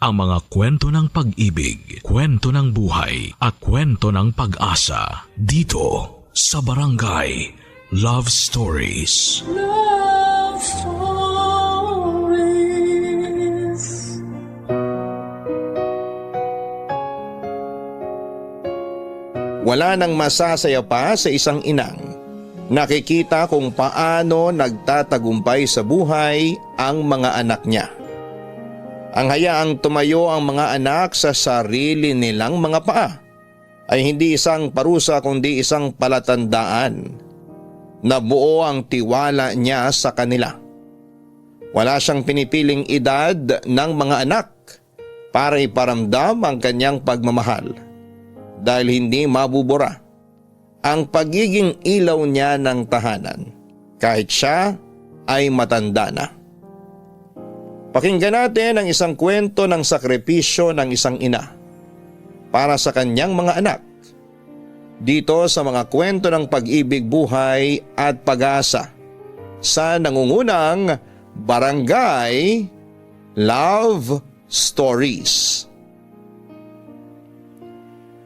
ang mga kwento ng pag-ibig, kwento ng buhay at kwento ng pag-asa dito sa Barangay Love Stories. Love Stories. Wala nang masasaya pa sa isang inang nakikita kung paano nagtatagumpay sa buhay ang mga anak niya. Ang hayaang tumayo ang mga anak sa sarili nilang mga paa ay hindi isang parusa kundi isang palatandaan na buo ang tiwala niya sa kanila. Wala siyang pinipiling edad ng mga anak para iparamdam ang kanyang pagmamahal dahil hindi mabubura ang pagiging ilaw niya ng tahanan kahit siya ay matanda na. Pakinggan natin ang isang kwento ng sakripisyo ng isang ina para sa kanyang mga anak dito sa mga kwento ng pag-ibig, buhay at pag-asa sa nangungunang Barangay Love Stories.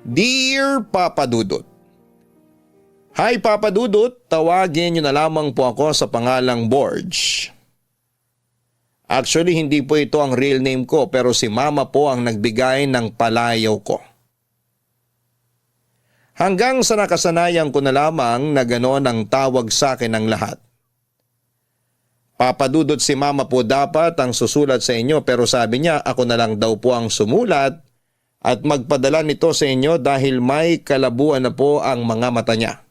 Dear Papa Dudut, Hi Papa Dudut, tawagin niyo na lamang po ako sa pangalang Borge. Actually, hindi po ito ang real name ko pero si Mama po ang nagbigay ng palayaw ko. Hanggang sa nakasanayan ko na lamang na gano'n ang tawag sa akin ng lahat. Papa Dudut, si Mama po dapat ang susulat sa inyo pero sabi niya ako na lang daw po ang sumulat at magpadala nito sa inyo dahil may kalabuan na po ang mga mata niya.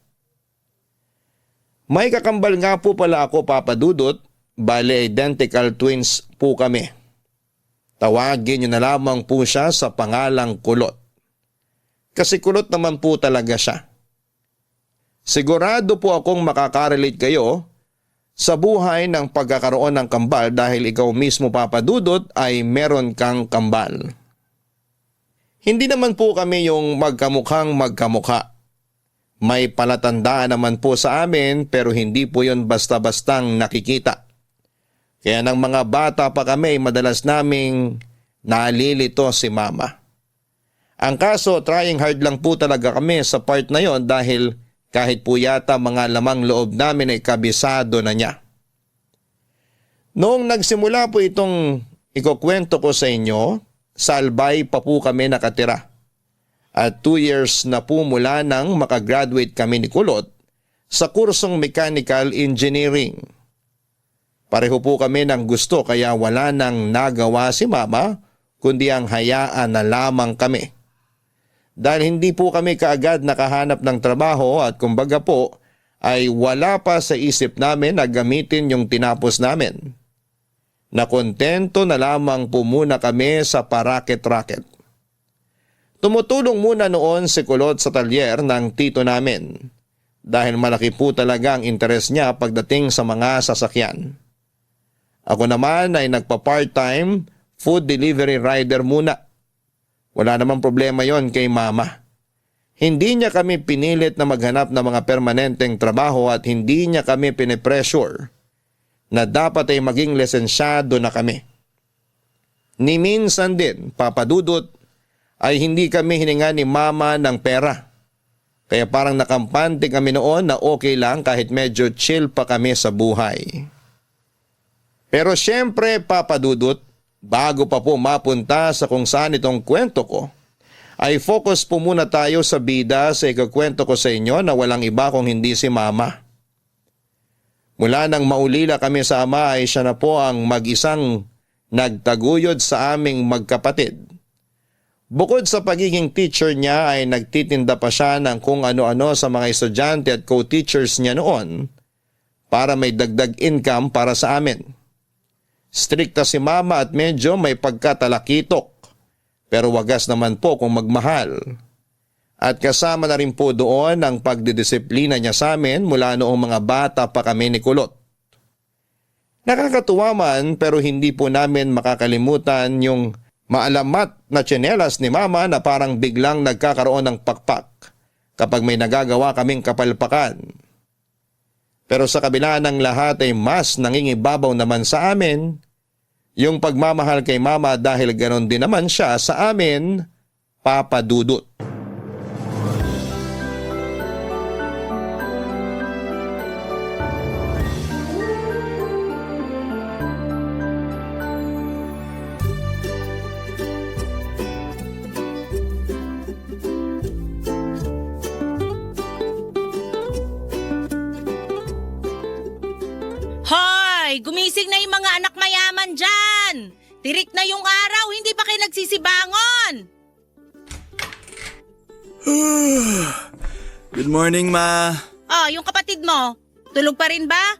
May kakambal nga po pala ako Papa Dudut. Bale, identical twins po kami. Tawagin niyo na lamang po siya sa pangalang Kulot. Kasi kulot naman po talaga siya. Sigurado po akong makakarelate kayo sa buhay ng pagkakaroon ng kambal dahil ikaw mismo Papa Dudut ay meron kang kambal. Hindi naman po kami yung magkamukhang magkamukha. May palatandaan naman po sa amin pero hindi po yon basta-bastang nakikita. Kaya ng mga bata pa kami madalas naming nalilito si Mama. Ang kaso trying hard lang po talaga kami sa part na yon dahil kahit po yata mga lamang loob namin ay kabisado na niya. Noong nagsimula po itong ikukwento ko sa inyo, sa Albay pa po kami nakatira. At 2 years na po mula nang makagraduate kami ni Kulot sa kursong Mechanical Engineering. Pareho po kami ng gusto kaya wala nang nagawa si Mama kundi ang hayaan na lamang kami. Dahil hindi po kami kaagad nakahanap ng trabaho at kumbaga po ay wala pa sa isip namin na gamitin yung tinapos namin. Nakontento na lamang po muna kami sa paraket-raket. Tumutulong muna noon si Kulot sa talyer ng tito namin dahil malaki po talaga ang interes niya pagdating sa mga sasakyan. Ako naman ay nagpa-part-time food delivery rider muna. Wala namang problema yon kay Mama. Hindi niya kami pinilit na maghanap ng mga permanenteng trabaho at hindi niya kami pinipressure na dapat ay maging lisensyado na kami. Ni minsan din, Papa Dudut, ay hindi kami hininga ni Mama ng pera. Kaya parang nakampante kami noon na okay lang kahit medyo chill pa kami sa buhay. Pero syempre Papa Dudut, bago pa po mapunta sa kung saan itong kwento ko, ay focus po muna tayo sa bida sa ikakwento ko sa inyo na walang iba kung hindi si Mama. Mula nang maulila kami sa ama ay siya na po ang mag-isang nagtaguyod sa aming magkapatid. Bukod sa pagiging teacher niya ay nagtitinda pa siya ng kung ano-ano sa mga estudyante at co-teachers niya noon para may dagdag income para sa amin. Strikta si Mama at medyo may pagkatalakitok pero wagas naman po kung magmahal. At kasama na rin po doon ang pagdidisiplina niya sa amin mula noong mga bata pa kami ni Kulot. Nakakatuwa man pero hindi po namin makakalimutan yung maalamat na tsinelas ni Mama na parang biglang nagkakaroon ng pakpak kapag may nagagawa kaming kapalpakan. Pero sa kabila ng lahat ay mas nangingibabaw naman sa amin yung pagmamahal kay Mama dahil ganon din naman siya sa amin, Papa Dudut. Hoy! Gumising na yung mga anak mayaman dyan! Tirik na yung araw, hindi pa kayo nagsisibangon! Good morning, Ma. Oh, yung kapatid mo, tulog pa rin ba?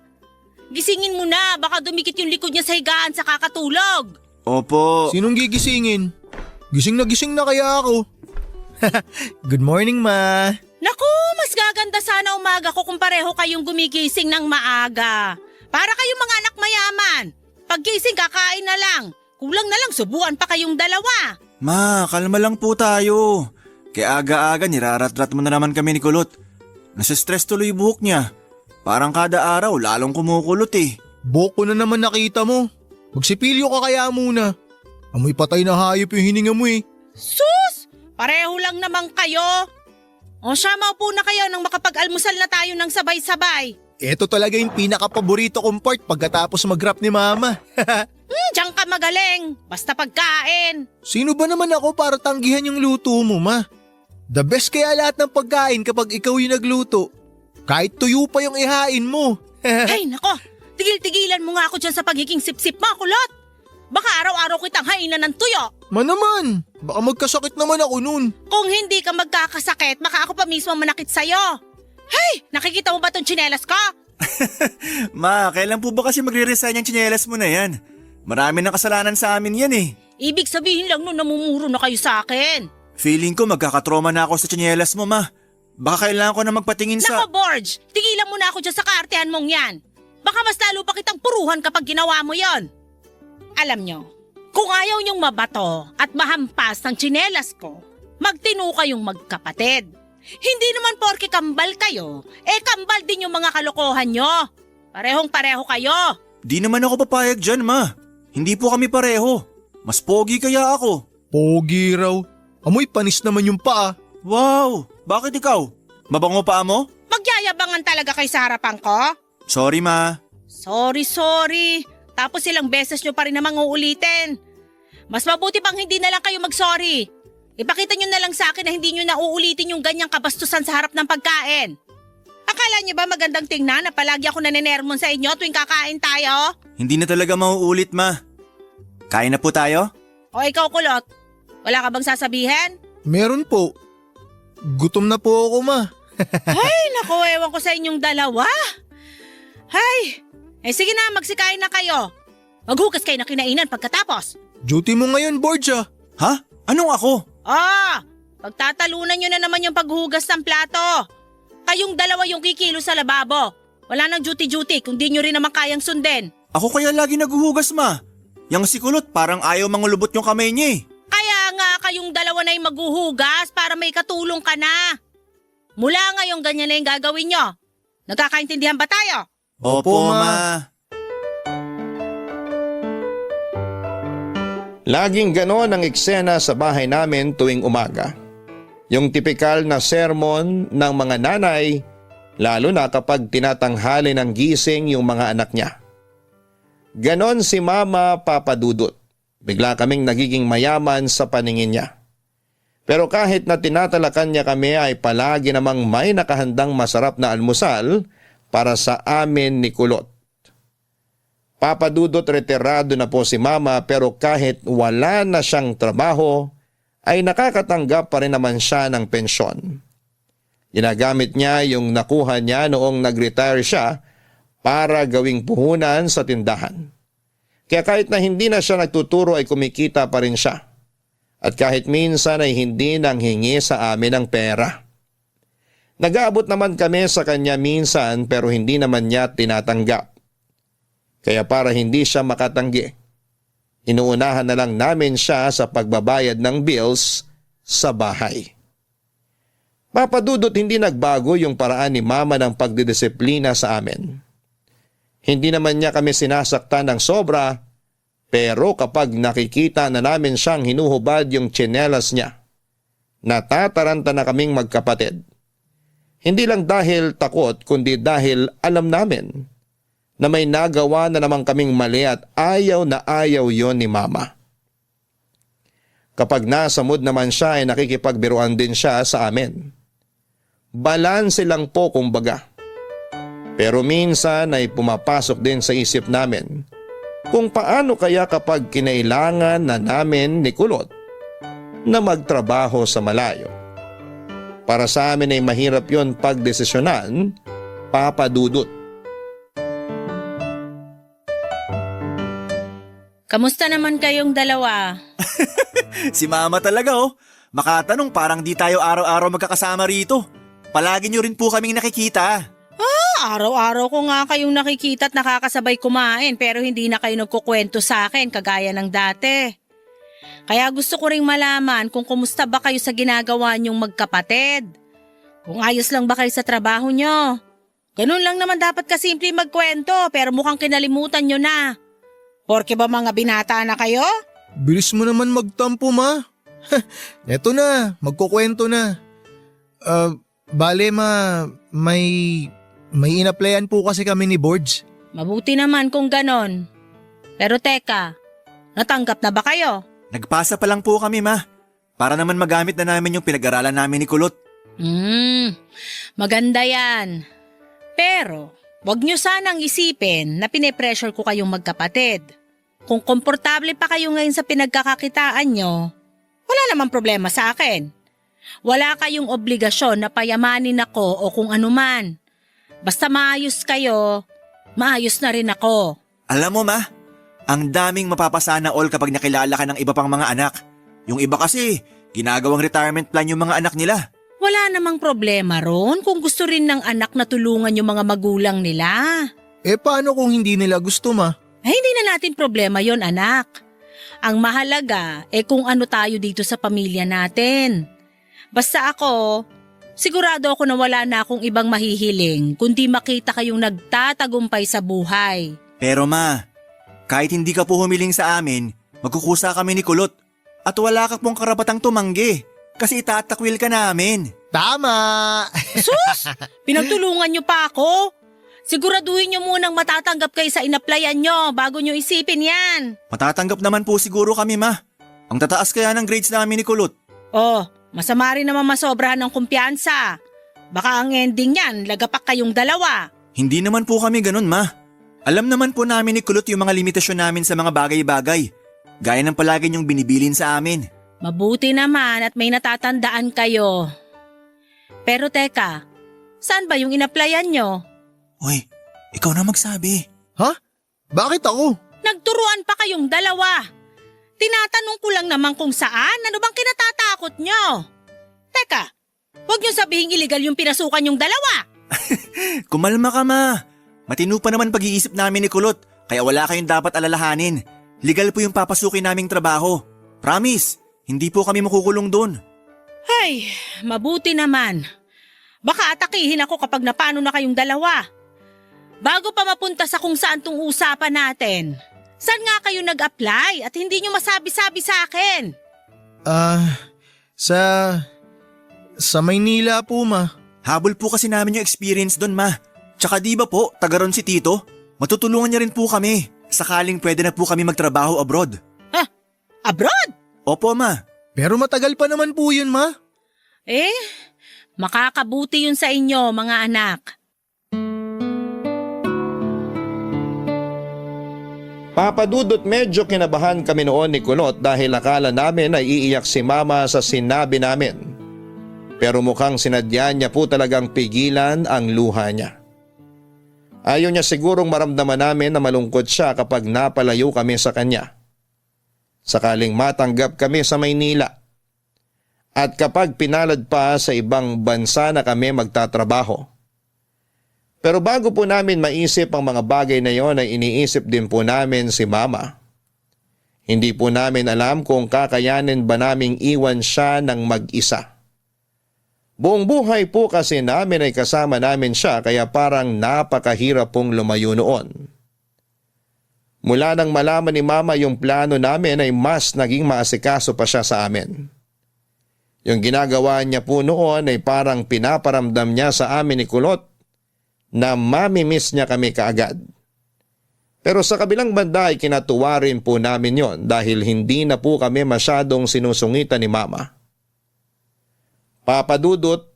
Gisingin mo na, baka dumikit yung likod niya sa higaan sa kakatulog. Opo. Sinong gigisingin? Gising na kaya ako. Good morning, Ma. Naku, mas gaganda sana umaga ko kung pareho kayong gumigising ng maaga. Para kayong mga anak mayaman. Paggising kakain na lang. Kulang na lang subuan pa kayong dalawa. Ma, kalma lang po tayo. Kaya aga-aga nirarat-rat mo na naman kami ni Kulot. Nasa-stress tuloy yung buhok niya. Parang kada araw lalong kumukulot eh. Boko na naman nakita mo. Magsipilyo ka kaya muna. Amoy patay na hayop yung hininga mo eh. Sus! Pareho lang naman kayo. O siya, maupo na kayo nang makapag-almusal na tayo ng sabay-sabay. Ito talaga yung pinaka-paborito kong part pagkatapos mag-rap ni Mama. Diyan ka magaling. Basta pagkain. Sino ba naman ako para tanggihan yung luto mo, Ma? The best kaya lahat ng pagkain kapag ikaw yung nagluto. Kahit tuyo pa yung ihain mo. Ay, nako. Tigil-tigilan mo nga ako dyan sa pagiging sip-sip mo, Kulot. Baka araw-araw kitang hainan ng tuyo. Ma naman, baka magkasakit naman ako nun. Kung hindi ka magkakasakit, baka ako pa mismo manakit sa'yo. Hey, nakikita mo ba tong tsinelas ko? Ma, kailan po ba kasi magre-resign yung tsinelas mo na yan? Marami ng kasalanan sa amin yan eh. Ibig sabihin lang nun namumuro na kayo sa akin. Feeling ko magkakatroma na ako sa tsinelas mo, Ma. Baka kailangan ko na magpatingin sa... Nako, Borge, tigilan mo na ako dyan sa kaartehan mong yan. Baka mas lalo pa kitang puruhan kapag ginawa mo yon. Alam nyo, kung ayaw nyong mabato at mahampas ng tsinelas ko, magtino kayong magkapatid. Hindi naman porke kambal kayo, kambal din yung mga kalokohan nyo. Parehong-pareho kayo. Di naman ako papayag dyan, Ma. Hindi po kami pareho. Mas pogi kaya ako. Pogi raw. Amoy panis naman yung paa. Wow! Bakit ikaw? Mabango pa mo? Magyayabangan talaga kay sa harapan ko? Sorry, Ma. Sorry. Tapos ilang beses nyo pa rin namang uulitin. Mas mabuti pang hindi na lang kayo mag-sorry. Ipakita nyo na lang sa akin na hindi nyo na uulitin yung ganyang kabastusan sa harap ng pagkain. Akala nyo ba magandang tingnan na palagi ako nanenermon sa inyo tuwing kakain tayo? Hindi na talaga mauulit, Ma. Kain na po tayo? O ikaw, Kulot, wala ka bang sasabihin? Meron po. Gutom na po ako, Ma. Ay, naku, ewan ko sa inyong dalawa. Ay, sige na, magsikain na kayo. Maghugas kayo na kinainan pagkatapos. Duty mo ngayon, Borge ah. Ha? Anong ako? Pagtatalunan nyo na naman yung paghugas ng plato. Kayong dalawa yung kikilo sa lababo. Wala nang duty-duty kung di nyo rin naman kayang sundin. Ako kaya lagi naghuhugas, Ma. Yang si Kulot parang ayaw mangulubot yung kamay niya eh. Kaya nga kayong dalawa na yung maghuhugas para may katulong ka na. Mula ngayon ganyan na yung gagawin nyo. Nagkakaintindihan ba tayo? Opo, Ma. Laging ganon ang eksena sa bahay namin tuwing umaga. Yung tipikal na sermon ng mga nanay, lalo na kapag tinatanghali ng gising yung mga anak niya. Ganon si Mama Papa Dudut. Bigla kaming nagiging mayaman sa paningin niya. Pero kahit na tinatalakan niya kami ay palagi namang may nakahandang masarap na almusal para sa amin ni Kulot. Papa Dudut, retirado na po si Mama pero kahit wala na siyang trabaho ay nakakatanggap pa rin naman siya ng pensyon. Ginagamit niya yung nakuha niya noong nag-retire siya para gawing puhunan sa tindahan. Kaya kahit na hindi na siya nagtuturo ay kumikita pa rin siya. At kahit minsan ay hindi nang hingi sa amin ng pera. Nag-aabot naman kami sa kanya minsan pero hindi naman niya tinatanggap. Kaya para hindi siya makatanggi, inuunahan na lang namin siya sa pagbabayad ng bills sa bahay. Papa Dudut, hindi nagbago yung paraan ni Mama ng pagdidisiplina sa amin. Hindi naman niya kami sinasaktan ng sobra Pero kapag nakikita na namin siyang hinuhubad yung tsinelas niya, natataranta na kaming magkapatid. Hindi lang dahil takot kundi dahil alam namin na may nagawa na naman kaming mali at ayaw na ayaw yon ni Mama. Kapag nasa mood naman siya ay nakikipagbiruan din siya sa amin. Balanse lang po kumbaga. Pero minsan ay pumapasok din sa isip namin kung paano kaya kapag kinailangan na namin ni Kulot na magtrabaho sa malayo. Para sa amin ay mahirap yon pagdesisyonan, Papa Dudut. Kamusta naman kayong dalawa? Si Mama talaga oh. Makatanong parang di tayo araw-araw magkakasama rito. Palagi nyo rin po kaming nakikita. Araw-araw ko nga kayong nakikita at nakakasabay kumain pero hindi na kayo nagkukwento sa akin kagaya ng dati. Kaya gusto ko ring malaman kung kumusta ba kayo sa ginagawa niyong magkapatid. Kung ayos lang ba kayo sa trabaho niyo. Ganun lang naman dapat kasimple magkwento pero mukhang kinalimutan niyo na. Porke ba mga binata na kayo? Bilis mo naman magtampo, Ma. Eto na, magkukwento na. Bale, Ma, may inaplayan po kasi kami ni Borge. Mabuti naman kung ganon. Pero teka, natanggap na ba kayo? Nagpasa pa lang po kami, Ma. Para naman magamit na namin yung pinag-aralan namin ni Kulot. Maganda yan. Pero, wag nyo sanang isipin na pinipressure ko kayong magkapatid. Kung komportable pa kayo ngayon sa pinagkakakitaan nyo, wala namang problema sa akin. Wala kayong obligasyon na payamanin ako o kung anuman. Basta maayos kayo, maayos na rin ako. Alam mo, Ma, ang daming mapapasana all kapag nakilala ka ng iba pang mga anak. Yung iba kasi, ginagawang retirement plan yung mga anak nila. Wala namang problema ron kung gusto rin ng anak na tulungan yung mga magulang nila. Paano kung hindi nila gusto, Ma? Hindi na natin problema yon, anak. Ang mahalaga kung ano tayo dito sa pamilya natin. Basta ako, sigurado ako na wala na akong ibang mahihiling kundi makita kayong nagtatagumpay sa buhay. Pero Ma, kahit hindi ka po humiling sa amin, magkukusa kami ni Kulot. At wala ka pong karapatang tumanggi kasi itatakwil ka namin. Tama! Sus! Pinagtulungan niyo pa ako? Siguraduhin niyo munang matatanggap kayo sa inaplayan niyo bago niyo isipin yan. Matatanggap naman po siguro kami, Ma. Ang tataas kaya ng grades namin ni Kulot. Masama rin naman masobrahan ng kumpiyansa. Baka ang ending niyan, lagapak kayong dalawa. Hindi naman po kami ganun, Ma. Alam naman po namin ni Kulot yung mga limitasyon namin sa mga bagay-bagay. Gaya ng palagi niyong binibilin sa amin. Mabuti naman at may natatandaan kayo. Pero teka, saan ba yung inaplayan niyo? Uy, ikaw na magsabi. Ha? Bakit ako? Nagturuan pa kayong dalawa. Tinatanong ko lang naman kung saan, ano bang kinatatakot nyo? Teka, huwag nyo sabihing illegal yung pinasukan yung dalawa. Kumalma ka, Ma. Matino pa naman pag-iisip namin ni Kulot, kaya wala kayong dapat alalahanin. Legal po yung papasukin naming trabaho. Promise, hindi po kami makukulong doon. Ay, mabuti naman. Baka atakihin ako kapag napano na kayong dalawa. Bago pa mapunta sa kung saan tong usapan natin, saan nga kayo nag-apply at hindi nyo masabi-sabi sa akin? Sa Maynila po, Ma. Habol po kasi namin yung experience doon, Ma. Tsaka di ba po, taga ron si Tito? Matutulungan niya rin po kami. Sakaling pwede na po kami magtrabaho abroad. Abroad? Opo, Ma. Pero matagal pa naman po yun, Ma. Makakabuti yun sa inyo, mga anak. Papa Dudut, medyo kinabahan kami noon ni Kulot dahil akala namin ay iiyak si Mama sa sinabi namin. Pero mukhang sinadya niya po talagang pigilan ang luha niya. Ayaw niya sigurong maramdaman namin na malungkot siya kapag napalayo kami sa kanya. Sakaling matanggap kami sa Maynila. At kapag pinalad pa sa ibang bansa na kami magtatrabaho. Pero bago po namin maisip ang mga bagay na yon ay iniisip din po namin si Mama. Hindi po namin alam kung kakayanin ba naming iwan siya ng mag-isa. Buong buhay po kasi namin ay kasama namin siya kaya parang napakahirap pong lumayo noon. Mula nang malaman ni Mama yung plano namin ay mas naging maasikaso pa siya sa amin. Yung ginagawa niya po noon ay parang pinaparamdam niya sa amin ni Kulot na mamimiss niya kami kaagad. Pero sa kabilang banda ay kinatuwa rin po namin yon dahil hindi na po kami masyadong sinusungitan ni Mama. Papa Dudut,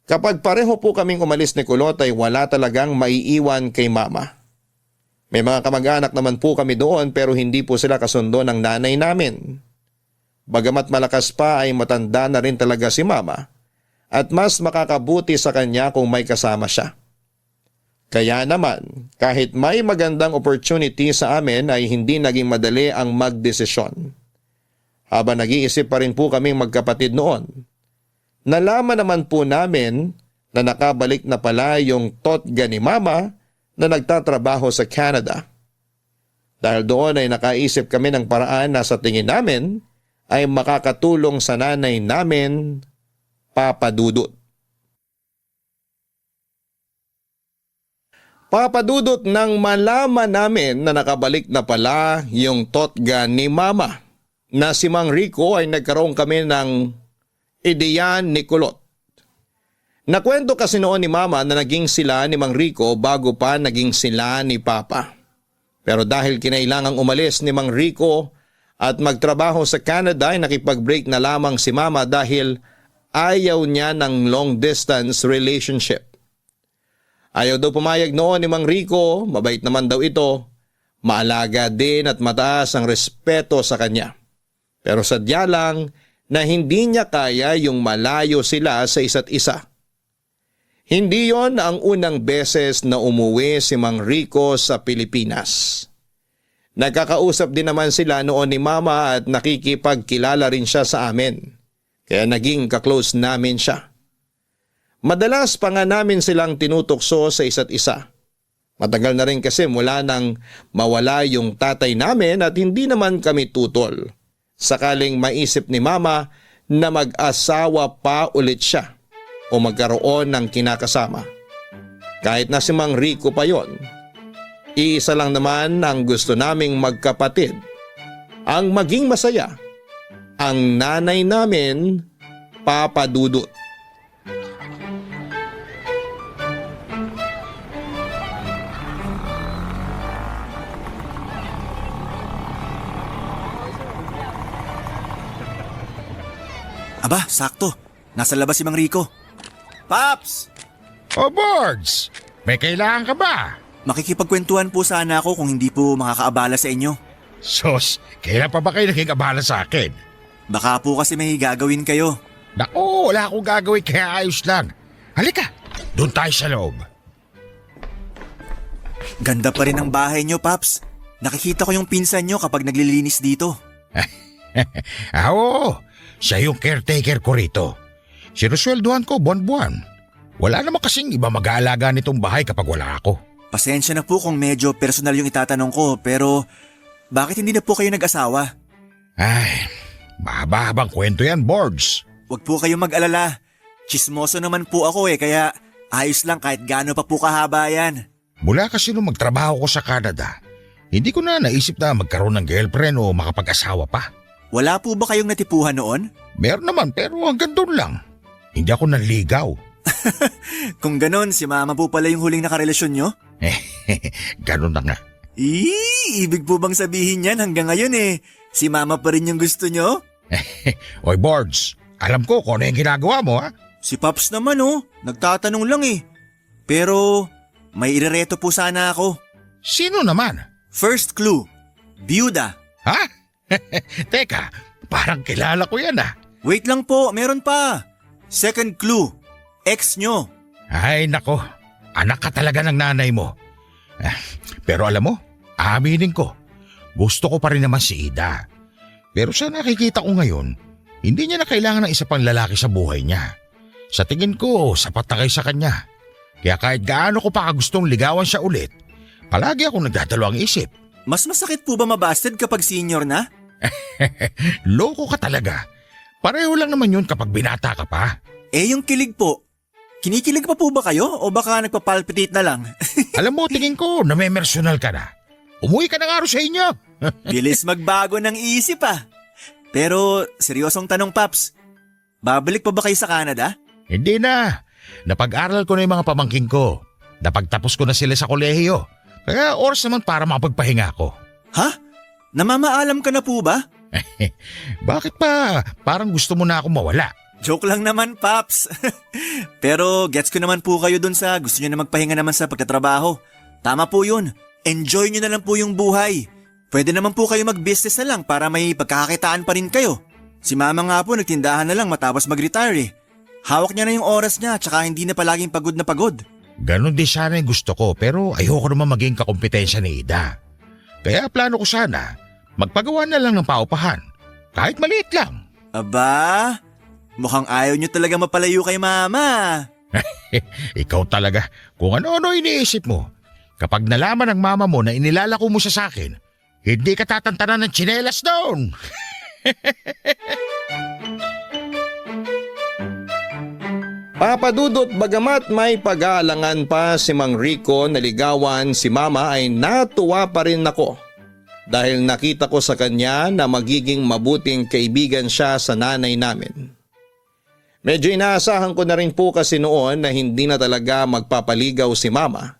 kapag pareho po kaming umalis ni Kulot ay wala talagang maiiwan kay Mama. May mga kamag-anak naman po kami doon pero hindi po sila kasundo ng nanay namin. Bagamat malakas pa ay matanda na rin talaga si Mama at mas makakabuti sa kanya kung may kasama siya. Kaya naman, kahit may magandang opportunity sa amin ay hindi naging madali ang magdesisyon. Habang nag-iisip pa rin po kaming magkapatid noon, nalaman naman po namin na nakabalik na pala yung totga ni Mama na nagtatrabaho sa Canada. Dahil doon ay nakaisip kami ng paraan na sa tingin namin ay makakatulong sa nanay namin, Papa Dudut. Papa Dudut, nang malaman namin na nakabalik na pala yung totga ni Mama na si Mang Rico ay nagkaroon kami ng ideya ni Kulot. Nakwento kasi noon ni Mama na naging sila ni Mang Rico bago pa naging sila ni Papa. Pero dahil kinailangang umalis ni Mang Rico at magtrabaho sa Canada ay nakipag-break na lamang si Mama dahil ayaw niya ng long distance relationship. Ayaw daw pumayag noon ni Mang Rico, mabait naman daw ito, maalaga din at mataas ang respeto sa kanya. Pero sadya lang na hindi niya kaya yung malayo sila sa isa't isa. Hindi yon ang unang beses na umuwi si Mang Rico sa Pilipinas. Nagkakausap din naman sila noon ni Mama at nakikipagkilala rin siya sa amin. Kaya naging kaklose namin siya. Madalas pa nga namin silang tinutokso sa isa't isa. Matagal na rin kasi mula nang mawala yung tatay namin at hindi naman kami tutol. Sakaling maisip ni Mama na mag-asawa pa ulit siya o magkaroon ng kinakasama. Kahit na si Mang Rico pa yon, iisa lang naman ang gusto naming magkapatid, ang maging masaya, ang nanay namin, Papa Dudut. Aba, sakto. Nasa labas si Mang Rico. Paps! O Boards, may kailangan ka ba? Makikipagkwentuhan po sana ako kung hindi po makakaabala sa inyo. Sos, kailan pa ba kayo naging abala sa akin? Baka po kasi may gagawin kayo. Naku, wala akong gagawin kaya ayos lang. Halika, doon tayo sa loob. Ganda pa rin ang bahay nyo, Paps. Nakikita ko yung pinsan nyo kapag naglilinis dito. Oo, siya yung caretaker ko rito. Sinusweldohan ko buwan-buwan. Wala naman kasing iba mag-aalaga nitong bahay kapag wala ako. Pasensya na po kung medyo personal yung itatanong ko, pero bakit hindi na po kayo nag-asawa? Ay, mahaba-habang kwento yan, Boards. Huwag po kayong mag-alala. Chismoso naman po ako kaya ayos lang kahit gaano pa po kahaba yan. Mula kasi nung magtrabaho ko sa Canada, hindi ko na naisip na magkaroon ng girlfriend o makapag-asawa pa. Wala po ba kayong natipuhan noon? Meron naman pero hanggang doon lang. Hindi ako nanligaw. Kung ganon, si Mama po pala yung huling nakarelasyon nyo? Ganun na nga. Ibig po bang sabihin yan hanggang ngayon si Mama pa rin yung gusto nyo? Oy Boards, alam ko kung ano yung ginagawa mo ha. Si Paps naman nagtatanong lang Pero may irereto po sana ako. Sino naman? First clue, biyuda. Ha? Teka, parang kilala ko yan Wait lang po, meron pa. Second clue, ex nyo. Ay nako, anak ka talaga ng nanay mo. Pero alam mo, aminin ko, gusto ko pa rin naman si Ida. Pero sa nakikita ko ngayon, hindi niya na kailangan ng isa pang lalaki sa buhay niya. Sa tingin ko, sapat na kayo sa kanya. Kaya kahit gaano ko pa gustong ligawan siya ulit, palagi akong nagdadalawang isip. Mas masakit po ba mabasted kapag senior na? Loko ka talaga. Pareho lang naman yun kapag binata ka pa. Yung kilig po, kinikilig pa po ba kayo o baka nagpapalpitate na lang? Alam mo, tingin ko, namemersonal ka na. Umuwi ka na nga rin sa inyo. Bilis magbago ng isip ah. Pero seryosong tanong Paps, babalik pa ba kayo sa Canada? Hindi na. Napag-aral ko na yung mga pamangking ko. Napagtapos ko na sila sa kolehiyo. Kaya oras naman para makapagpahinga ako. Ha? Namamaalam ka na po ba? Bakit pa? Parang gusto mo na akong mawala. Joke lang naman, Paps. Pero gets ko naman po kayo dun sa gusto nyo na magpahinga naman sa pagtatrabaho. Tama po yun. Enjoy nyo na lang po yung buhay. Pwede naman po kayo mag-business na lang para may pagkakakitaan pa rin kayo. Si Mama nga po nagtindahan na lang matapos mag-retire eh. Hawak niya na yung oras niya tsaka hindi na palaging pagod na pagod. Ganon din sana yung gusto ko pero ayoko naman maging kakumpetensya ni Ida. Kaya plano ko sana, magpagawa na lang ng paupahan. Kahit maliit lang. Aba, mukhang ayaw nyo talaga mapalayo kay Mama. Ikaw talaga, kung ano-ano iniisip mo. Kapag nalaman ng mama mo na inilalako mo siya sa akin, hindi ka tatantanan ng tsinelas doon. Papa Dudut, bagamat may pag-aalangan pa si Mang Rico na ligawan si Mama ay natuwa pa rin ako. Dahil nakita ko sa kanya na magiging mabuting kaibigan siya sa nanay namin. Medyo inaasahan ko na rin po kasi noon na hindi na talaga magpapaligaw si Mama.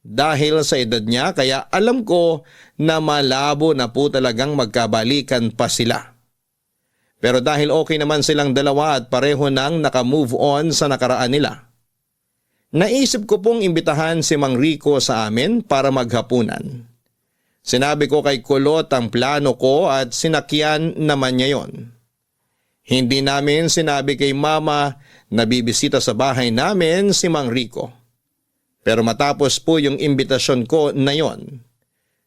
Dahil sa edad niya kaya alam ko na malabo na po talagang magkabalikan pa sila. Pero dahil okay naman silang dalawa at pareho nang nakamove on sa nakaraan nila, naisip ko pong imbitahan si Mang Rico sa amin para maghapunan. Sinabi ko kay Kulot ang plano ko at sinakyan naman niya yon. Hindi namin sinabi kay Mama na bibisita sa bahay namin si Mang Rico. Pero matapos po yung imbitasyon ko na yon,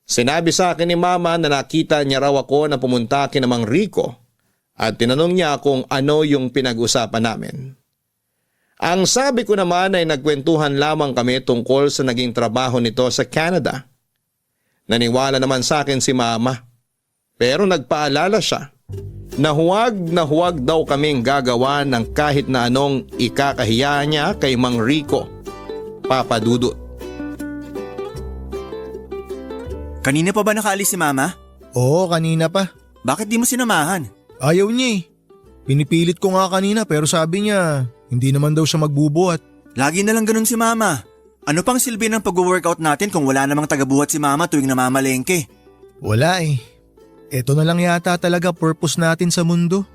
sinabi sa akin ni Mama na nakita niya raw ako na pumunta kina Mang Rico at tinanong niya kung ano yung pinag-usapan namin. Ang sabi ko naman ay nagkwentuhan lamang kami tungkol sa naging trabaho nito sa Canada. Naniwala naman sa akin si Mama, pero nagpaalala siya na huwag daw kaming gagawa ng kahit na anong ikakahiya niya kay Mang Rico, Papa Dudut. Kanina pa ba nakaalis si Mama? Oo, kanina pa. Bakit di mo sinamahan? Ayaw niya eh. Pinipilit ko nga kanina pero sabi niya hindi naman daw siya magbubuhat. Lagi na lang ganun si Mama. Ano pang silbi ng pag-workout natin kung wala namang tagabuhat si Mama tuwing namamalengke? Wala eh. Ito na lang yata talaga purpose natin sa mundo.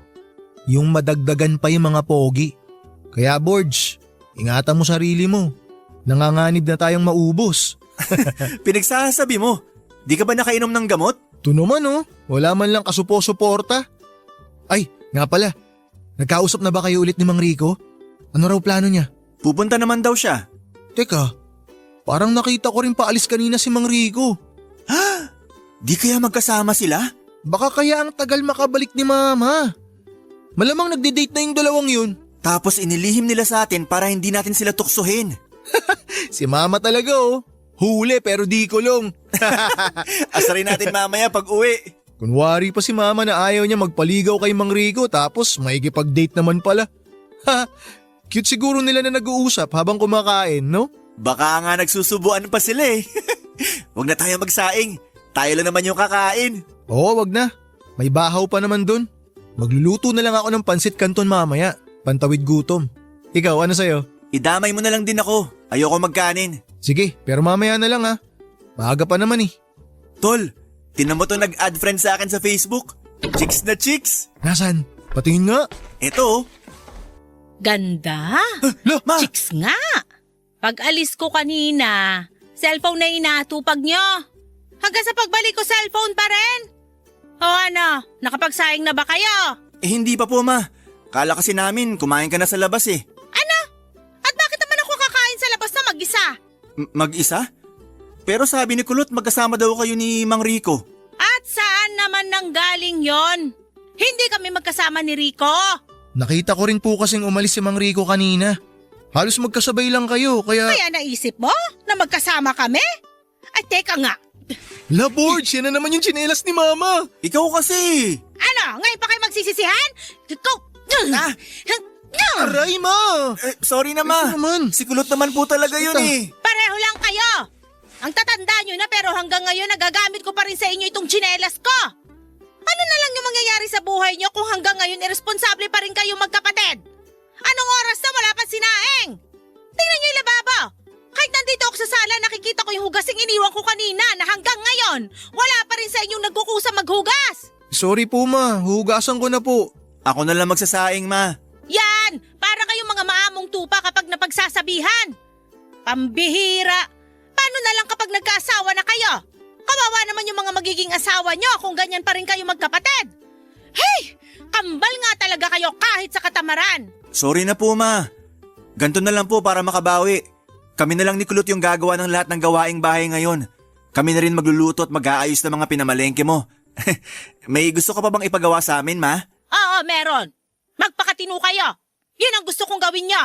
Yung madagdagan pa yung mga pogi. Kaya Borge, ingatan mo sarili mo. Nanganganib na tayong maubos. Pinagsasabi mo, di ka ba nakainom ng gamot? Ito naman oh, wala man lang kasupo-suporta. Ay, nga pala, nagkausap na ba kayo ulit ni Mang Rico? Ano raw plano niya? Pupunta naman daw siya. Teka, parang nakita ko rin paalis kanina si Mang Rico. Di kaya magkasama sila? Baka kaya ang tagal makabalik ni Mama. Malamang nagde-date na yung dalawang yun. Tapos inilihim nila sa atin para hindi natin sila tuksohin. Si Mama talaga oh. Huli pero di kulong. Asarin natin mamaya pag uwi. Kunwari pa si Mama na ayaw niya magpaligaw kay Mang Rico tapos maikipag-date naman pala. Ha, cute siguro nila na nag-uusap habang kumakain, no? Baka nga nagsusubuan pa sila eh. Huwag na tayo magsaing. Tayo lang naman yung kakain. Oo, wag na. May bahaw pa naman dun. Magluluto na lang ako ng pansit canton mamaya. Pantawid gutom. Ikaw, ano sa'yo? Idamay mo na lang din ako. Ayoko magkanin. Sige, pero mamaya na lang ha. Maaga pa naman eh. Tol, tinan mo to nag-add friend sa akin sa Facebook. Chicks na chicks. Nasaan? Patingin nga. Eto. Ganda. Ma! Chicks nga. Pag alis ko kanina, cellphone na inatupag nyo. Hanggang sa pagbalik ko, cellphone pa rin. O ano, nakapagsaing na ba kayo? Hindi pa po ma. Kala kasi namin kumain ka na sa labas eh. Ano? At bakit naman ako kakain sa labas na mag-isa? Mag-isa? Pero sabi ni Kulot magkasama daw kayo ni Mang Rico. At saan naman nanggaling yon? Hindi kami magkasama ni Rico. Nakita ko rin po kasing umalis si Mang Rico kanina. Halos magkasabay lang kayo kaya… Kaya naisip mo na magkasama kami? Ay teka nga. La Borge, yan na naman yung tsinelas ni Mama. Ikaw kasi. Ano? Ngayon pa kayo magsisisihan? Ikaw! Aray ma! Sorry na ma. Ito naman. Si Kulot naman po talaga yun eh. Pareho lang kayo. Ang tatanda nyo na pero hanggang ngayon nagagamit ko pa rin sa inyo itong tsinelas ko. Ano na lang yung mangyayari sa buhay nyo kung hanggang ngayon irresponsable pa rin kayong magkapatid? Anong oras na wala pa sinaing? Tingnan nyo yung lababo. Kahit nandito ako sa sala, nakikita ko yung hugasing iniwan ko kanina na hanggang ngayon, wala pa rin sa inyong nagkukusa maghugas. Sorry po ma, hugasan ko na po. Ako na lang magsasaing, ma. Yan! Para kayong mga maamong tupa kapag napagsasabihan. Pambihira! Paano na lang kapag nagkaasawa na kayo? Kawawa naman yung mga magiging asawa nyo kung ganyan pa rin kayo magkapatid. Hey! Kambal nga talaga kayo kahit sa katamaran. Sorry na po, ma. Ganto na lang po para makabawi. Kami na lang ni Kulot yung gagawa ng lahat ng gawaing bahay ngayon. Kami na rin magluluto at mag-aayos ng mga pinamalengke mo. May gusto ka pa bang ipagawa sa amin, ma? Oo, meron. Magpakatino kayo. Yun ang gusto kong gawin nyo.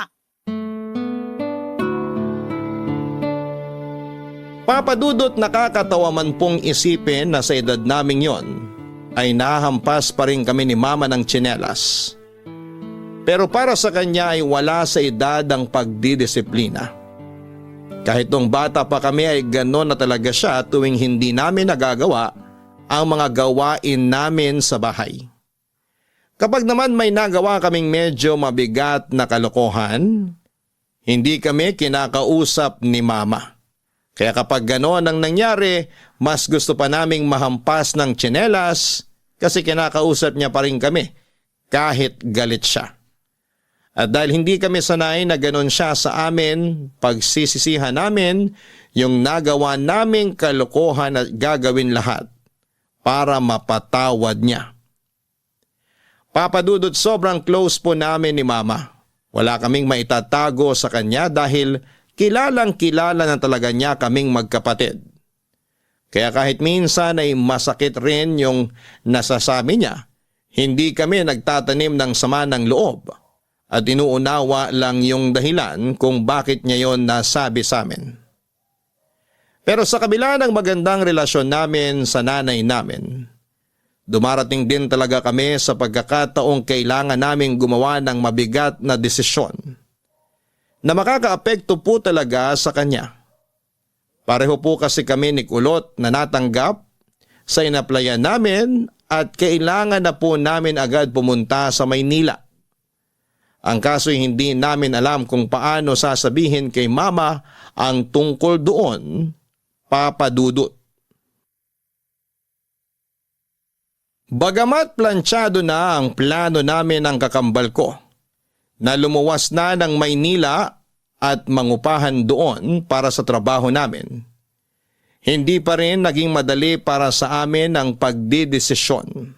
Papadudot, nakakatawa man pong isipin na sa edad naming yon ay nahampas pa rin kami ni mama ng tsinelas. Pero para sa kanya ay wala sa edad ang pagdidisiplina. Kahit nung bata pa kami ay gano'n na talaga siya tuwing hindi namin nagagawa ang mga gawain namin sa bahay. Kapag naman may nagawa kaming medyo mabigat na kalokohan, hindi kami kinakausap ni mama. Kaya kapag gano'n ang nangyari, mas gusto pa naming mahampas ng tsinelas kasi kinakausap niya pa rin kami kahit galit siya. At dahil hindi kami sanay na gano'n siya sa amin, pagsisisihan namin yung nagawa naming kalokohan at gagawin lahat para mapatawad niya. Papadudot, sobrang close po namin ni mama. Wala kaming maitatago sa kanya dahil kilalang kilala na talaga niya kaming magkapatid. Kaya kahit minsan ay masakit rin yung nasasabi niya, hindi kami nagtatanim ng sama ng loob at inuunawa lang yung dahilan kung bakit niya yon nasabi sa amin. Pero sa kabila ng magandang relasyon namin sa nanay namin, dumarating din talaga kami sa pagkakataong kailangan naming gumawa ng mabigat na desisyon na makakaapekto po talaga sa kanya. Pareho po kasi kami ni Kulot na natanggap sa inaplayan namin at kailangan na po namin agad pumunta sa Maynila. Ang kaso'y hindi namin alam kung paano sasabihin kay mama ang tungkol doon, Papadudot. Bagamat planchado na ang plano namin ng kakambal ko na lumuwas na ng Maynila at mangupahan doon para sa trabaho namin, hindi pa rin naging madali para sa amin ang pagdidesisyon.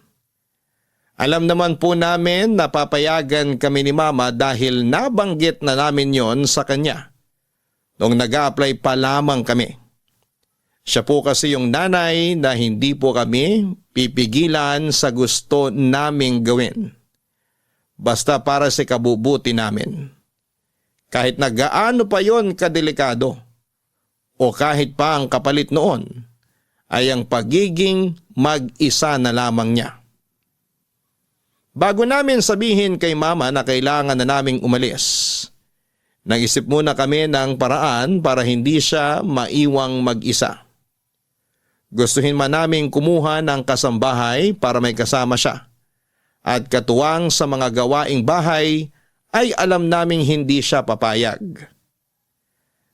Alam naman po namin na papayagan kami ni mama dahil nabanggit na namin yon sa kanya noong nag-a-apply pa lamang kami. Siya po kasi yung nanay na hindi po kami pipigilan sa gusto naming gawin. Basta para sa kabubuti namin. Kahit na gaano pa yon kadelikado o kahit pa ang kapalit noon ay ang pagiging mag-isa na lamang niya. Bago namin sabihin kay mama na kailangan na naming umalis, nag-isip muna kami ng paraan para hindi siya maiwang mag-isa. Gustuhin man namin kumuha ng kasambahay para may kasama siya. At katuwang sa mga gawaing bahay ay alam naming hindi siya papayag.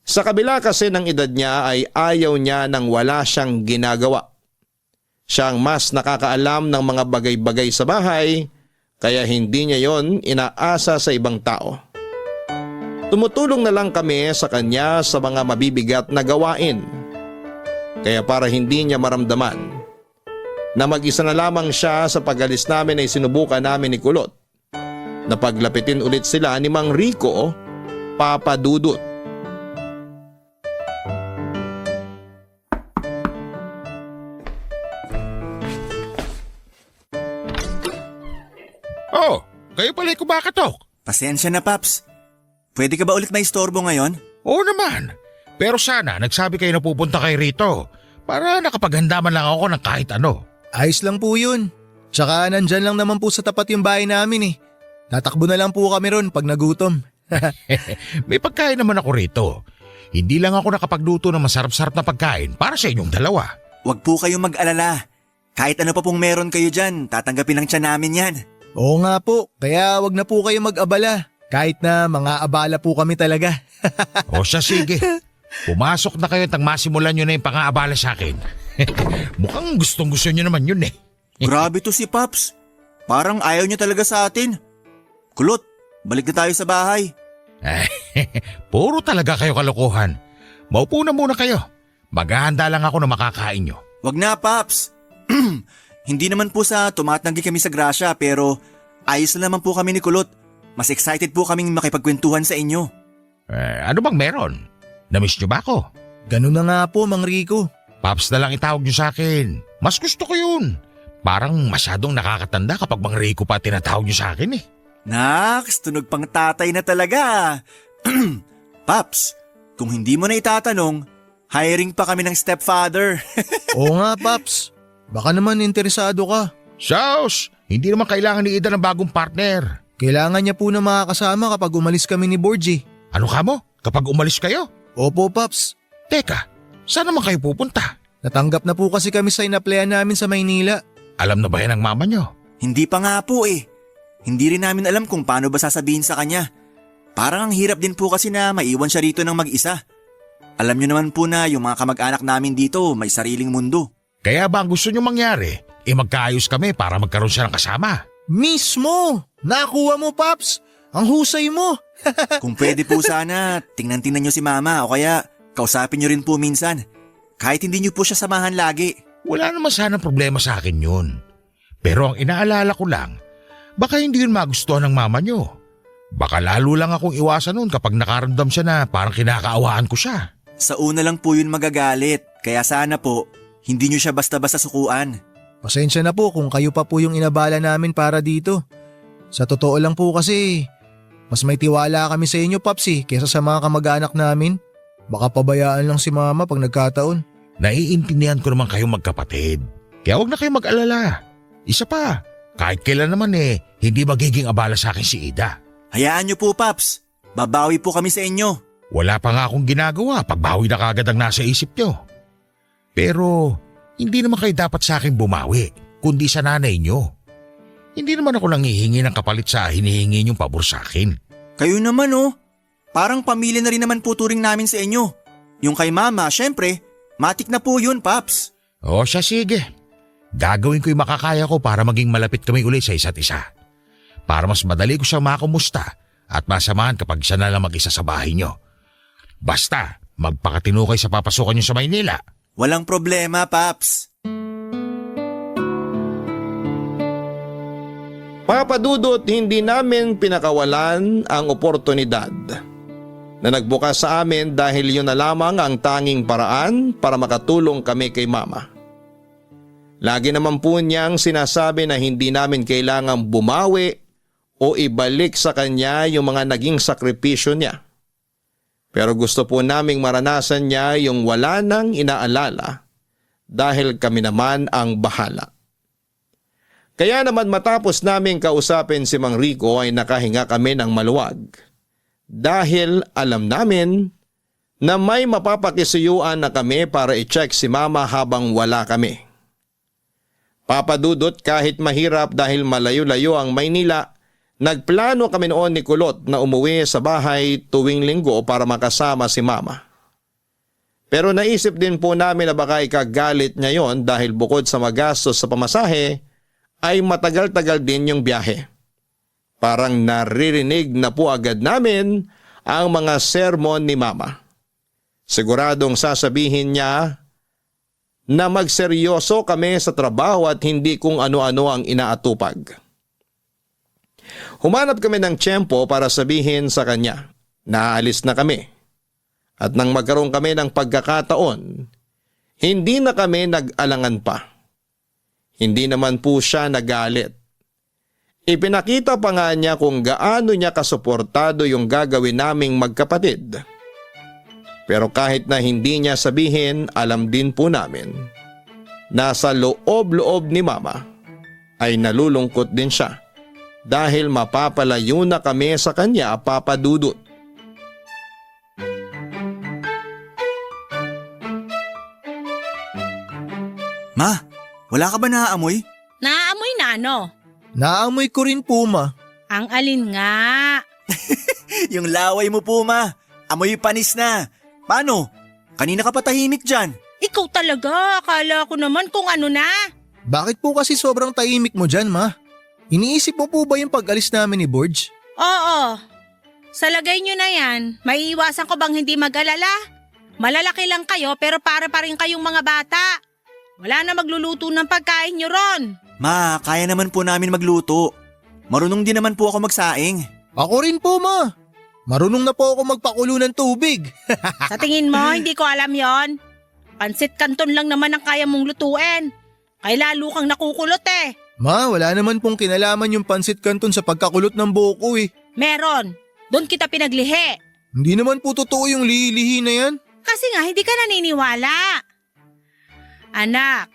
Sa kabila kasi ng edad niya ay ayaw niya nang wala siyang ginagawa. Siya ang mas nakakaalam ng mga bagay-bagay sa bahay kaya hindi niya yon inaasa sa ibang tao. Tumutulong na lang kami sa kanya sa mga mabibigat na gawain. Kaya para hindi niya maramdaman na mag-isa na lamang siya sa pag-alis namin ay sinubukan namin ni Kulot na paglapitin ulit sila ni Mang Rico, Papadudot. Oh, kayo pala'y kumakatok. Pasensya na, Paps. Pwede ka ba ulit maistorbo ngayon? Oo naman. Pero sana nagsabi kayo na pupunta kay Rito para nakapaghanda man lang ako ng kahit ano. Ayos lang po yun. Tsaka nandyan lang naman po sa tapat yung bahay namin eh. Tatakbo na lang po kami ron pag nagutom. May pagkain naman ako rito. Hindi lang ako nakapagluto ng masarap-sarap na pagkain para sa inyong dalawa. Huwag po kayong mag-alala. Kahit ano pa pong meron kayo dyan, tatanggapin ng tiyan namin yan. Oo nga po, kaya wag na po kayo mag-abala. Kahit na mga abala po kami talaga. O siya, sige. Pumasok na kayo at masimulan nyo na yung pang-aabala sa akin. Mukhang gustong-gusto nyo naman yun eh. Grabe to si Paps. Parang ayaw niya talaga sa atin. Kulot, balik na tayo sa bahay. Puro talaga kayo kalokohan. Maupo na muna kayo. Maghahanda lang ako na makakain nyo. Wag na, Paps. Hindi naman po sa tumatanggi kami sa grasya pero ayos na naman po kami ni Kulot. Mas excited po kaming makipagkwentuhan sa inyo. Ano bang meron? Namiss nyo ba ako? Ganun na nga po, Mang Rico. Paps na lang itawag nyo sa akin. Mas gusto ko yun. Parang masyadong nakakatanda kapag Mang Rico pa tinatawag nyo sa akin eh. Naks, tunog pang tatay na talaga. Paps, kung hindi mo na itatanong, hiring pa kami ng stepfather. Oo nga, Paps. Baka naman interesado ka. Sos, hindi naman kailangan ni Ida ng bagong partner. Kailangan niya po na makakasama kapag umalis kami ni Borgie. Ano ka mo? Kapag umalis kayo? Opo, Paps. Teka, saan naman kayo pupunta? Natanggap na po kasi kami sa inaplayan namin sa Maynila. Alam na ba yan ng mama nyo? Hindi pa nga po eh. Hindi rin namin alam kung paano ba sasabihin sa kanya. Parang ang hirap din po kasi na maiwan siya rito ng mag-isa. Alam nyo naman po na yung mga kamag-anak namin dito may sariling mundo. Kaya ba ang gusto nyo mangyari? Magkaayos kami para magkaroon siya ng kasama. Mismo! Nakuha mo, Paps! Ang husay mo! Kung pwede po sana, tingnan-tingnan nyo si mama o kaya kausapin nyo rin po minsan. Kahit hindi nyo po siya samahan lagi. Wala naman sana problema sa akin yun. Pero ang inaalala ko lang, baka hindi yun magustuhan ng mama nyo. Baka lalo lang akong iwasan nun kapag nakaramdam siya na parang kinakaawaan ko siya. Sa una lang po yun magagalit, kaya sana po, hindi nyo siya basta-basta sukuan. Pasensya na po kung kayo pa po yung inabala namin para dito. Sa totoo lang po kasi, mas may tiwala kami sa inyo, Paps kesa sa mga kamag-anak namin. Baka pabayaan lang si mama pag nagkataon. Naiintindihan ko naman kayong magkapatid. Kaya huwag na kayong mag-alala. Isa pa, kahit kailan naman hindi magiging abala sa akin si Ida. Hayaan nyo po, Paps. Babawi po kami sa inyo. Wala pa nga akong ginagawa, pagbawi na kagad ang nasa isip nyo. Pero hindi naman kayo dapat sa akin bumawi, kundi sa nanay nyo. Hindi naman ako nanghihingi ng kapalit sa hinihingi nyong pabor sa akin. Kayo naman parang pamilya na rin naman po turing namin sa inyo. Yung kay mama, syempre, matik na po yun, Paps. O siya, sige. Gagawin ko yung makakaya ko para maging malapit kami ulit sa isa't isa. Para mas madali ko siya makumusta at masamahan kapag siya na lang mag-isa sa bahay nyo. Basta, magpakatino kayo sa papasukan nyo sa Maynila. Walang problema, Paps. Papa Dudut, hindi namin pinakawalan ang oportunidad na nagbukas sa amin dahil yun na lamang ang tanging paraan para makatulong kami kay mama. Lagi naman po niyang sinasabi na hindi namin kailangang bumawi o ibalik sa kanya yung mga naging sakripisyo niya. Pero gusto po naming maranasan niya yung wala nang inaalala dahil kami naman ang bahala. Kaya naman matapos naming kausapin si Mang Rico ay nakahinga kami ng maluwag dahil alam namin na may mapapakisuyuan na kami para i-check si mama habang wala kami. Papa Dudut, kahit mahirap dahil malayo-layo ang Maynila, nagplano kami noon ni Kulot na umuwi sa bahay tuwing linggo para makasama si mama. Pero naisip din po namin na baka ikagalit niya yon dahil bukod sa magastos sa pamasahe, ay matagal-tagal din yung biyahe. Parang naririnig na po agad namin ang mga sermon ni mama. Siguradong sasabihin niya na magseryoso kami sa trabaho at hindi kung ano-ano ang inaatupag. Humanap kami ng tiyempo para sabihin sa kanya na aalis na kami. At nang magkaroon kami ng pagkakataon, hindi na kami nag-alangan pa. Hindi naman po siya nagalit. Ipinakita pa nga niya kung gaano niya kasuportado yung gagawin naming magkapatid. Pero kahit na hindi niya sabihin, alam din po namin na sa loob-loob ni mama ay nalulungkot din siya dahil mapapalayo na kami sa kanya, Papa Dudut. Wala ka ba naaamoy? Naaamoy na ano? Naamoy ko rin po ma. Ang alin nga? Yung laway mo po, ma. Amoy panis na. Paano? Kanina ka pa tahimik dyan. Ikaw talaga, akala ko naman kung ano na. Bakit po kasi sobrang tahimik mo dyan ma? Iniisip mo po ba yung pag-alis namin ni Borge? Oo. Sa lagay nyo na yan, maiiwasan ko bang hindi mag-alala? Malalaki lang kayo pero para pa rin kayong mga bata. Wala na magluluto ng pagkain nyo ron. Ma, kaya naman po namin magluto. Marunong din naman po ako magsaing. Ako rin po ma. Marunong na po ako magpakulo ng tubig. Sa tingin mo, hindi ko alam yon. Pansit Canton lang naman ang kaya mong lutuin. Kaya lalo kang nakukulot eh. Ma, wala naman pong kinalaman yung pansit canton sa pagkakulot ng buhok ko eh. Meron. Doon kita pinaglihi. Hindi naman po totoo yung lihi na yan. Kasi nga hindi ka naniniwala. Anak,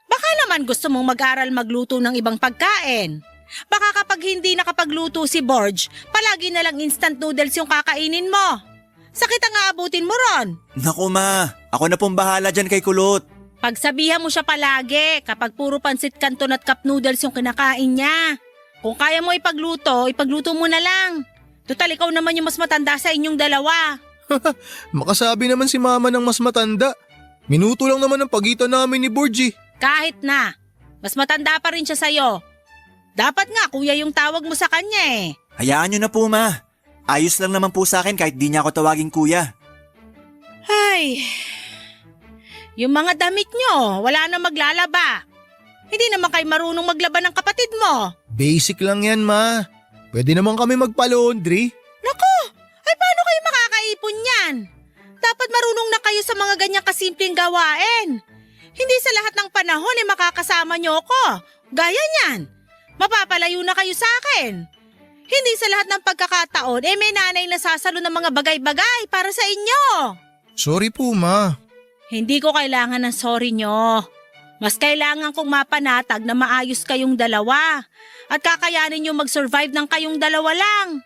baka naman gusto mong mag-aral magluto ng ibang pagkain. Baka kapag hindi nakapagluto si Borge, palagi na lang instant noodles yung kakainin mo. Sakit ang aabutin mo ron. Naku ma, ako na pong bahala dyan kay Kulot. Pagsabihan mo siya palagi kapag puro pansit canton at cup noodles yung kinakain niya. Kung kaya mo ipagluto mo na lang. Tutal ikaw naman yung mas matanda sa inyong dalawa. Makasabi naman si mama ng mas matanda. Minuto lang naman ang pagitan namin ni Borge. Kahit na, mas matanda pa rin siya sa'yo. Dapat nga kuya yung tawag mo sa kanya eh. Hayaan nyo na po ma. Ayos lang naman po sa akin kahit di niya ako tawaging kuya. Ay, yung mga damit nyo, wala na maglalaba. Hindi naman kayo marunong maglaba ng kapatid mo. Basic lang yan ma. Pwede naman kami magpa-laundry. Naku, ay paano kayo makakaipon yan? Dapat marunong na kayo sa mga ganyang kasimpleng gawain. Hindi sa lahat ng panahon ay makakasama nyo ako. Gaya niyan, mapapalayo na kayo sa akin. Hindi sa lahat ng pagkakataon may nanay na sasalo ng mga bagay-bagay para sa inyo. Sorry po ma. Hindi ko kailangan ng sorry nyo. Mas kailangan kong mapanatag na maayos kayong dalawa at kakayanin nyo mag-survive ng kayong dalawa lang.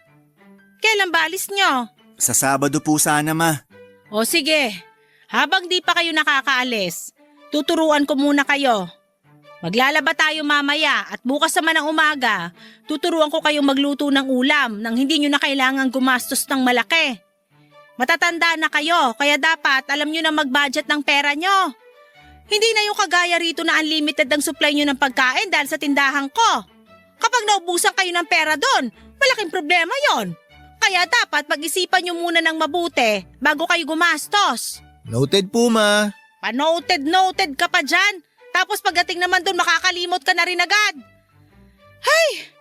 Kailan ba alis nyo? Sa Sabado po sana ma. O sige, habang di pa kayo nakakaalis, tuturuan ko muna kayo. Maglalaba tayo mamaya at bukas naman ng umaga, tuturuan ko kayong magluto ng ulam nang hindi nyo na kailangang gumastos ng malaki. Matatanda na kayo, kaya dapat alam nyo na mag-budget ng pera nyo. Hindi na yung kagaya rito na unlimited ang supply nyo ng pagkain dahil sa tindahan ko. Kapag naubusan kayo ng pera doon, malaking problema yon. Kaya dapat pag-isipan nyo muna ng mabuti bago kayo gumastos. Noted po ma. Noted ka pa dyan. Tapos pagdating naman doon makakalimot ka na rin agad. Hay!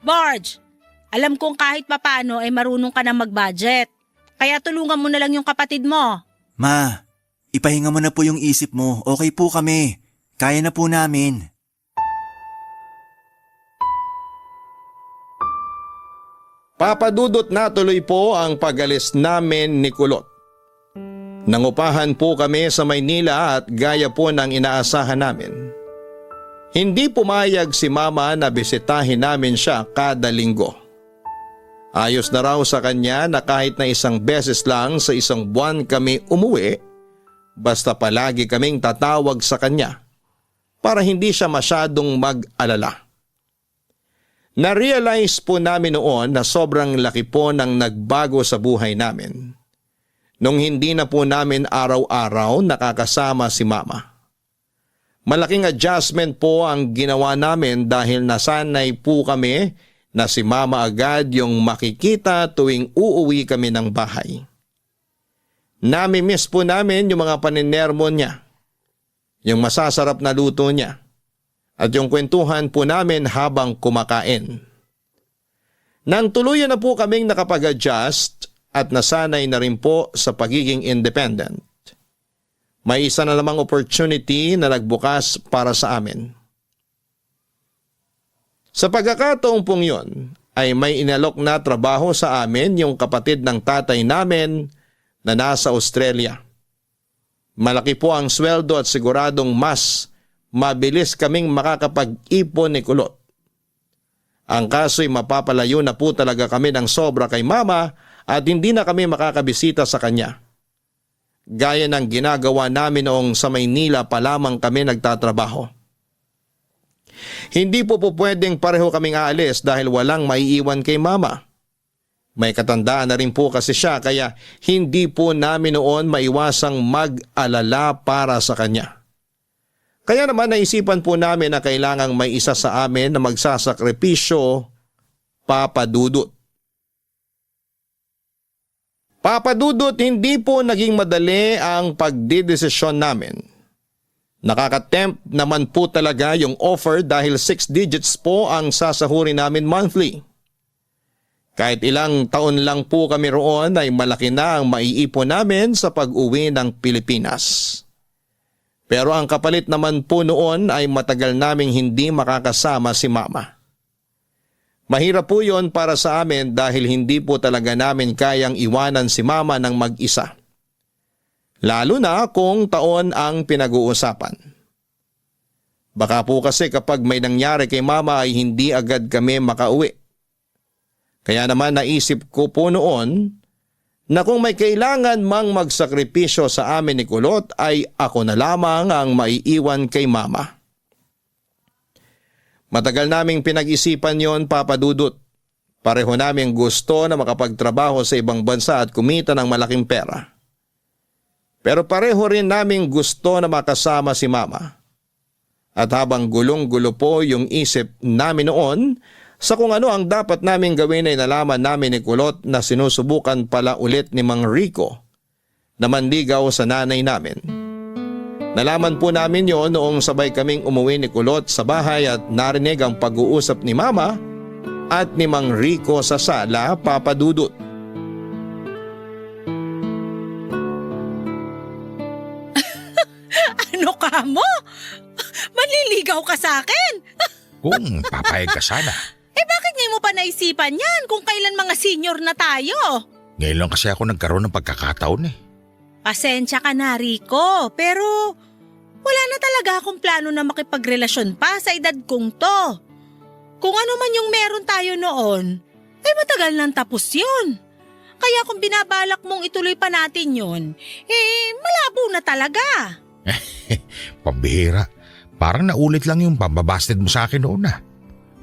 Borge, alam kong kahit papano ay marunong ka na mag-budget. Kaya tulungan mo na lang yung kapatid mo. Ma, ipahinga mo na po yung isip mo. Okay po kami. Kaya na po namin. Papadudot na tuloy po ang pag-alis namin ni Kulot. Nangupahan po kami sa Maynila at gaya po ng inaasahan namin. Hindi pumayag si mama na bisitahin namin siya kada linggo. Ayos na raw sa kanya na kahit na isang beses lang sa isang buwan kami umuwi, basta palagi kaming tatawag sa kanya para hindi siya masyadong mag-alala. Na-realize po namin noon na sobrang laki po ng nagbago sa buhay namin nung hindi na po namin araw-araw nakakasama si mama. Malaking adjustment po ang ginawa namin dahil nasanay po kami na si mama agad yung makikita tuwing uuwi kami ng bahay. Nami-miss po namin yung mga paninermo niya, yung masasarap na luto niya, at yung kwentuhan po namin habang kumakain. Nang tuluyan na po kaming nakapag-adjust at nasanay na rin po sa pagiging independent, may isa na namang opportunity na nagbukas para sa amin. Sa pagkakataong pong yun ay may inalok na trabaho sa amin yung kapatid ng tatay namin na nasa Australia. Malaki po ang sweldo at siguradong mas mabilis kaming makakapag-ipon ni Kulot. Ang kaso'y mapapalayo na po talaga kami ng sobra kay mama at hindi na kami makakabisita sa kanya. Gaya ng ginagawa namin noong sa Maynila pa lamang kami nagtatrabaho. Hindi po pwedeng pareho kaming aalis dahil walang maiiwan kay mama. May katandaan na rin po kasi siya kaya hindi po namin noon maiwasang mag-alala para sa kanya. Kaya naman naisipan po namin na kailangang may isa sa amin na magsasakripisyo, Papa Dudut. Papa Dudut, hindi po naging madali ang pagdidesisyon namin. Nakaka-tempt naman po talaga yung offer dahil 6 digits po ang sasahurin namin monthly. Kahit ilang taon lang po kami roon ay malaki na ang maiipon namin sa pag-uwi ng Pilipinas. Pero ang kapalit naman po noon ay matagal naming hindi makakasama si Mama. Mahirap po yon para sa amin dahil hindi po talaga namin kayang iwanan si Mama ng mag-isa. Lalo na kung taon ang pinag-uusapan. Baka po kasi kapag may nangyari kay Mama ay hindi agad kami makauwi. Kaya naman naisip ko po noon na kung may kailangan mang magsakripisyo sa amin ni Kulot ay ako na lamang ang maiiwan kay Mama. Matagal naming pinag-isipan yon, Papa Dudut. Pareho naming gusto na makapagtrabaho sa ibang bansa at kumita ng malaking pera. Pero pareho rin naming gusto na makasama si Mama. At habang gulong-gulo po yung isip namin noon, sa kung ano ang dapat namin gawin ay nalaman namin ni Kulot na sinusubukan pala ulit ni Mang Rico na manligaw sa nanay namin. Nalaman po namin yon noong sabay kaming umuwi ni Kulot sa bahay at narinig ang pag-uusap ni Mama at ni Mang Rico sa sala, Papa Dudut. Ano ka mo? Manliligaw ka sa akin? Kung papayag ka sana. Bakit ngayon mo pa naisipan yan kung kailan mga senior na tayo? Ngayon lang kasi ako nagkaroon ng pagkakataon eh. Pasensya ka na, Rico, pero wala na talaga akong plano na makipagrelasyon pa sa edad kong to. Kung ano man yung meron tayo noon, ay matagal nang tapos yun. Kaya kung binabalak mong ituloy pa natin yun, malabo na talaga. Pambihira. Parang naulit lang yung pambabasted mo sa akin noon na.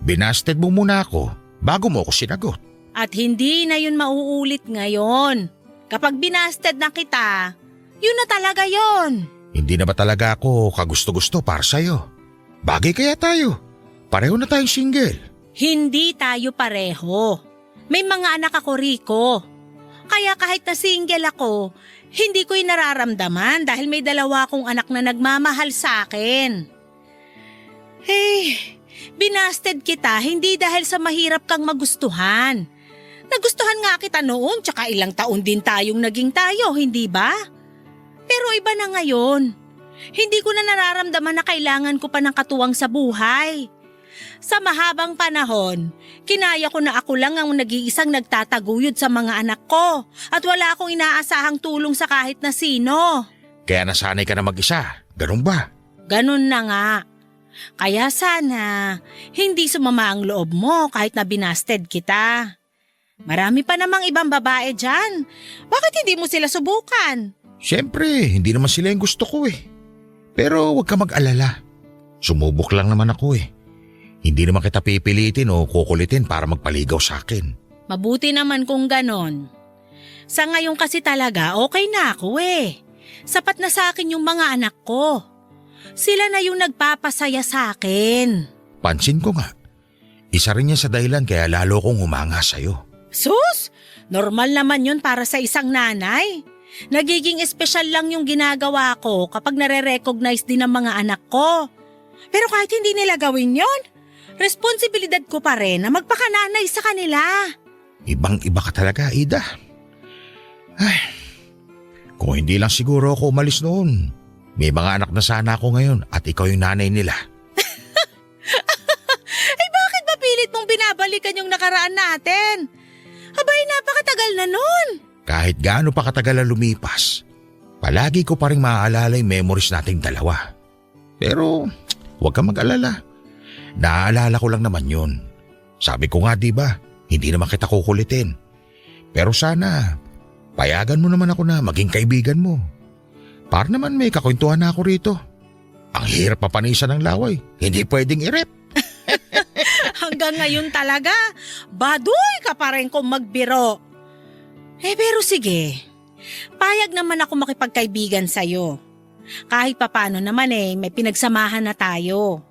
Binasted mo muna ako bago mo ako sinagot. At hindi na yun mauulit ngayon. Kapag binasted na kita, yun na talaga yun. Hindi na ba talaga ako kagusto-gusto para sa'yo? Bagay kaya tayo. Pareho na tayong single. Hindi tayo pareho. May mga anak ako, Rico. Kaya kahit na single ako, hindi ko yung nararamdaman dahil may 2 akong anak na nagmamahal sa akin. Binasted kita hindi dahil sa mahirap kang magustuhan. Nagustuhan nga kita noon tsaka ilang taon din tayong naging tayo, hindi ba? Pero iba na ngayon. Hindi ko na nararamdaman na kailangan ko pa ng katuwang sa buhay. Sa mahabang panahon, kinaya ko na ako lang ang nag-iisang nagtataguyod sa mga anak ko at wala akong inaasahang tulong sa kahit na sino. Kaya nasanay ka na mag-isa. Ganun ba? Ganun na nga. Kaya sana, hindi sumama ang loob mo kahit na binasted kita. Marami pa namang ibang babae dyan. Bakit hindi mo sila subukan? Siyempre, hindi naman sila yung gusto ko eh. Pero huwag ka mag-alala. Sumubok lang naman ako eh. Hindi naman kita pipilitin o kukulitin para magpaligaw sa akin. Mabuti naman kung ganon. Sa ngayon kasi talaga okay na ako eh. Sapat na sa akin yung mga anak ko. Sila na yung nagpapasaya sa akin. Pansin ko nga. Isa rin yan sa dahilan kaya lalo kong humanga sa'yo. Sus! Normal naman yun para sa isang nanay. Nagiging espesyal lang yung ginagawa ko kapag nare-recognize din ng mga anak ko. Pero kahit hindi nila gawin yon, responsibilidad ko pa rin na magpakananay sa kanila. Ibang-iba ka talaga, Ida. Ay, kung hindi lang siguro ako umalis noon, may mga anak na sana ako ngayon at ikaw yung nanay nila. Bakit ba pilit mong binabalikan yung nakaraan natin? Abay, napakatagal na nun. Kahit gaano pa katagal na lumipas, palagi ko pa rin maaalala yung memories nating dalawa. Pero huwag kang mag-alala. Naaalala ko lang naman yun. Sabi ko nga diba, hindi naman kita kukulitin. Pero sana, payagan mo naman ako na maging kaibigan mo. Para naman may kakwentuhan na ako rito. Ang hirap papanisan ng laway, hindi pwedeng irep. Hanggang ngayon talaga, baduy ka pa rin kung magbiro. Pero sige, payag naman ako makipagkaibigan sa'yo. Kahit papano naman may pinagsamahan na tayo.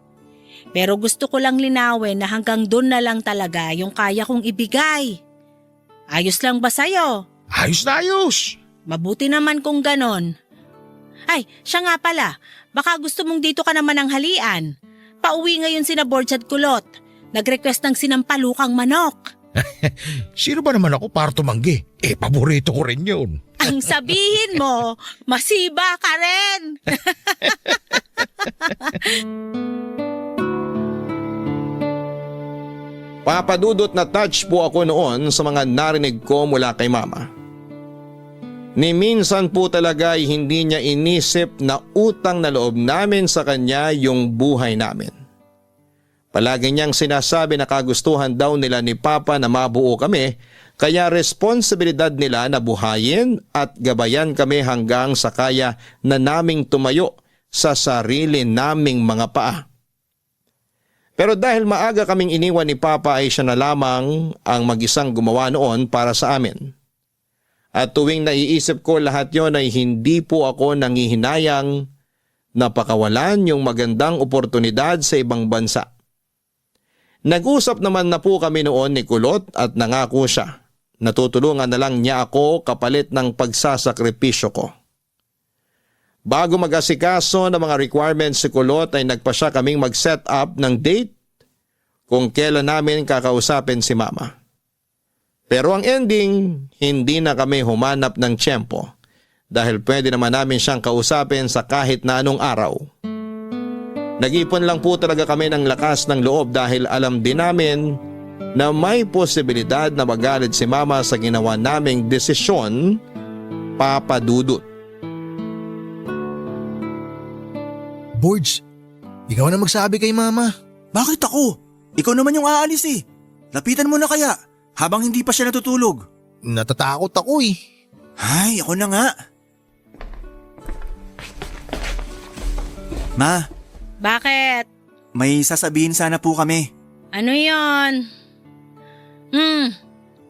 Pero gusto ko lang linawin na hanggang doon na lang talaga yung kaya kong ibigay. Ayos lang ba sa'yo? Ayos na ayos. Mabuti naman kung ganon. Ay, siya nga pala, baka gusto mong dito ka naman ng halian. Pauwi ngayon sina Borge at Kulot. Nag-request ng sinampalukang manok. Sino ba naman ako para tumanggi? Paborito ko rin yun. Ang sabihin mo, masiba ka rin. Papadudot na touch po ako noon sa mga narinig ko mula kay mama. Ni minsan po talaga ay hindi niya inisip na utang na loob namin sa kanya yung buhay namin. Palagi niyang sinasabi na kagustuhan daw nila ni Papa na mabuo kami, kaya responsibilidad nila na buhayin at gabayan kami hanggang sa kaya na naming tumayo sa sarili naming mga paa. Pero dahil maaga kaming iniwan ni Papa ay siya na lamang ang mag-isang gumawa noon para sa amin. At tuwing naiisip ko lahat yon ay hindi po ako nangihinayang na pakawalan yung magandang oportunidad sa ibang bansa. Nag-usap naman na po kami noon ni Kulot at nangako siya. Natutulungan na lang niya ako kapalit ng pagsasakripisyo ko. Bago mag-asikaso ng mga requirements si Kulot ay nagpa siya kaming mag-set up ng date kung kailan namin kakausapin si Mama. Pero ang ending, hindi na kami humanap ng tiyempo dahil pwede naman namin siyang kausapin sa kahit na anong araw. Nag-ipon lang po talaga kami ng lakas ng loob dahil alam din namin na may posibilidad na magalit si Mama sa ginawa naming desisyon, Papa Dudut. Borge, ikaw na magsabi kay Mama. Bakit ako? Ikaw naman yung aalis eh. Lapitan mo na kaya habang hindi pa siya natutulog. Natatakot ako eh. Ay, ako na nga. Ma, Bakit? may sasabihin sana po kami. Ano yon?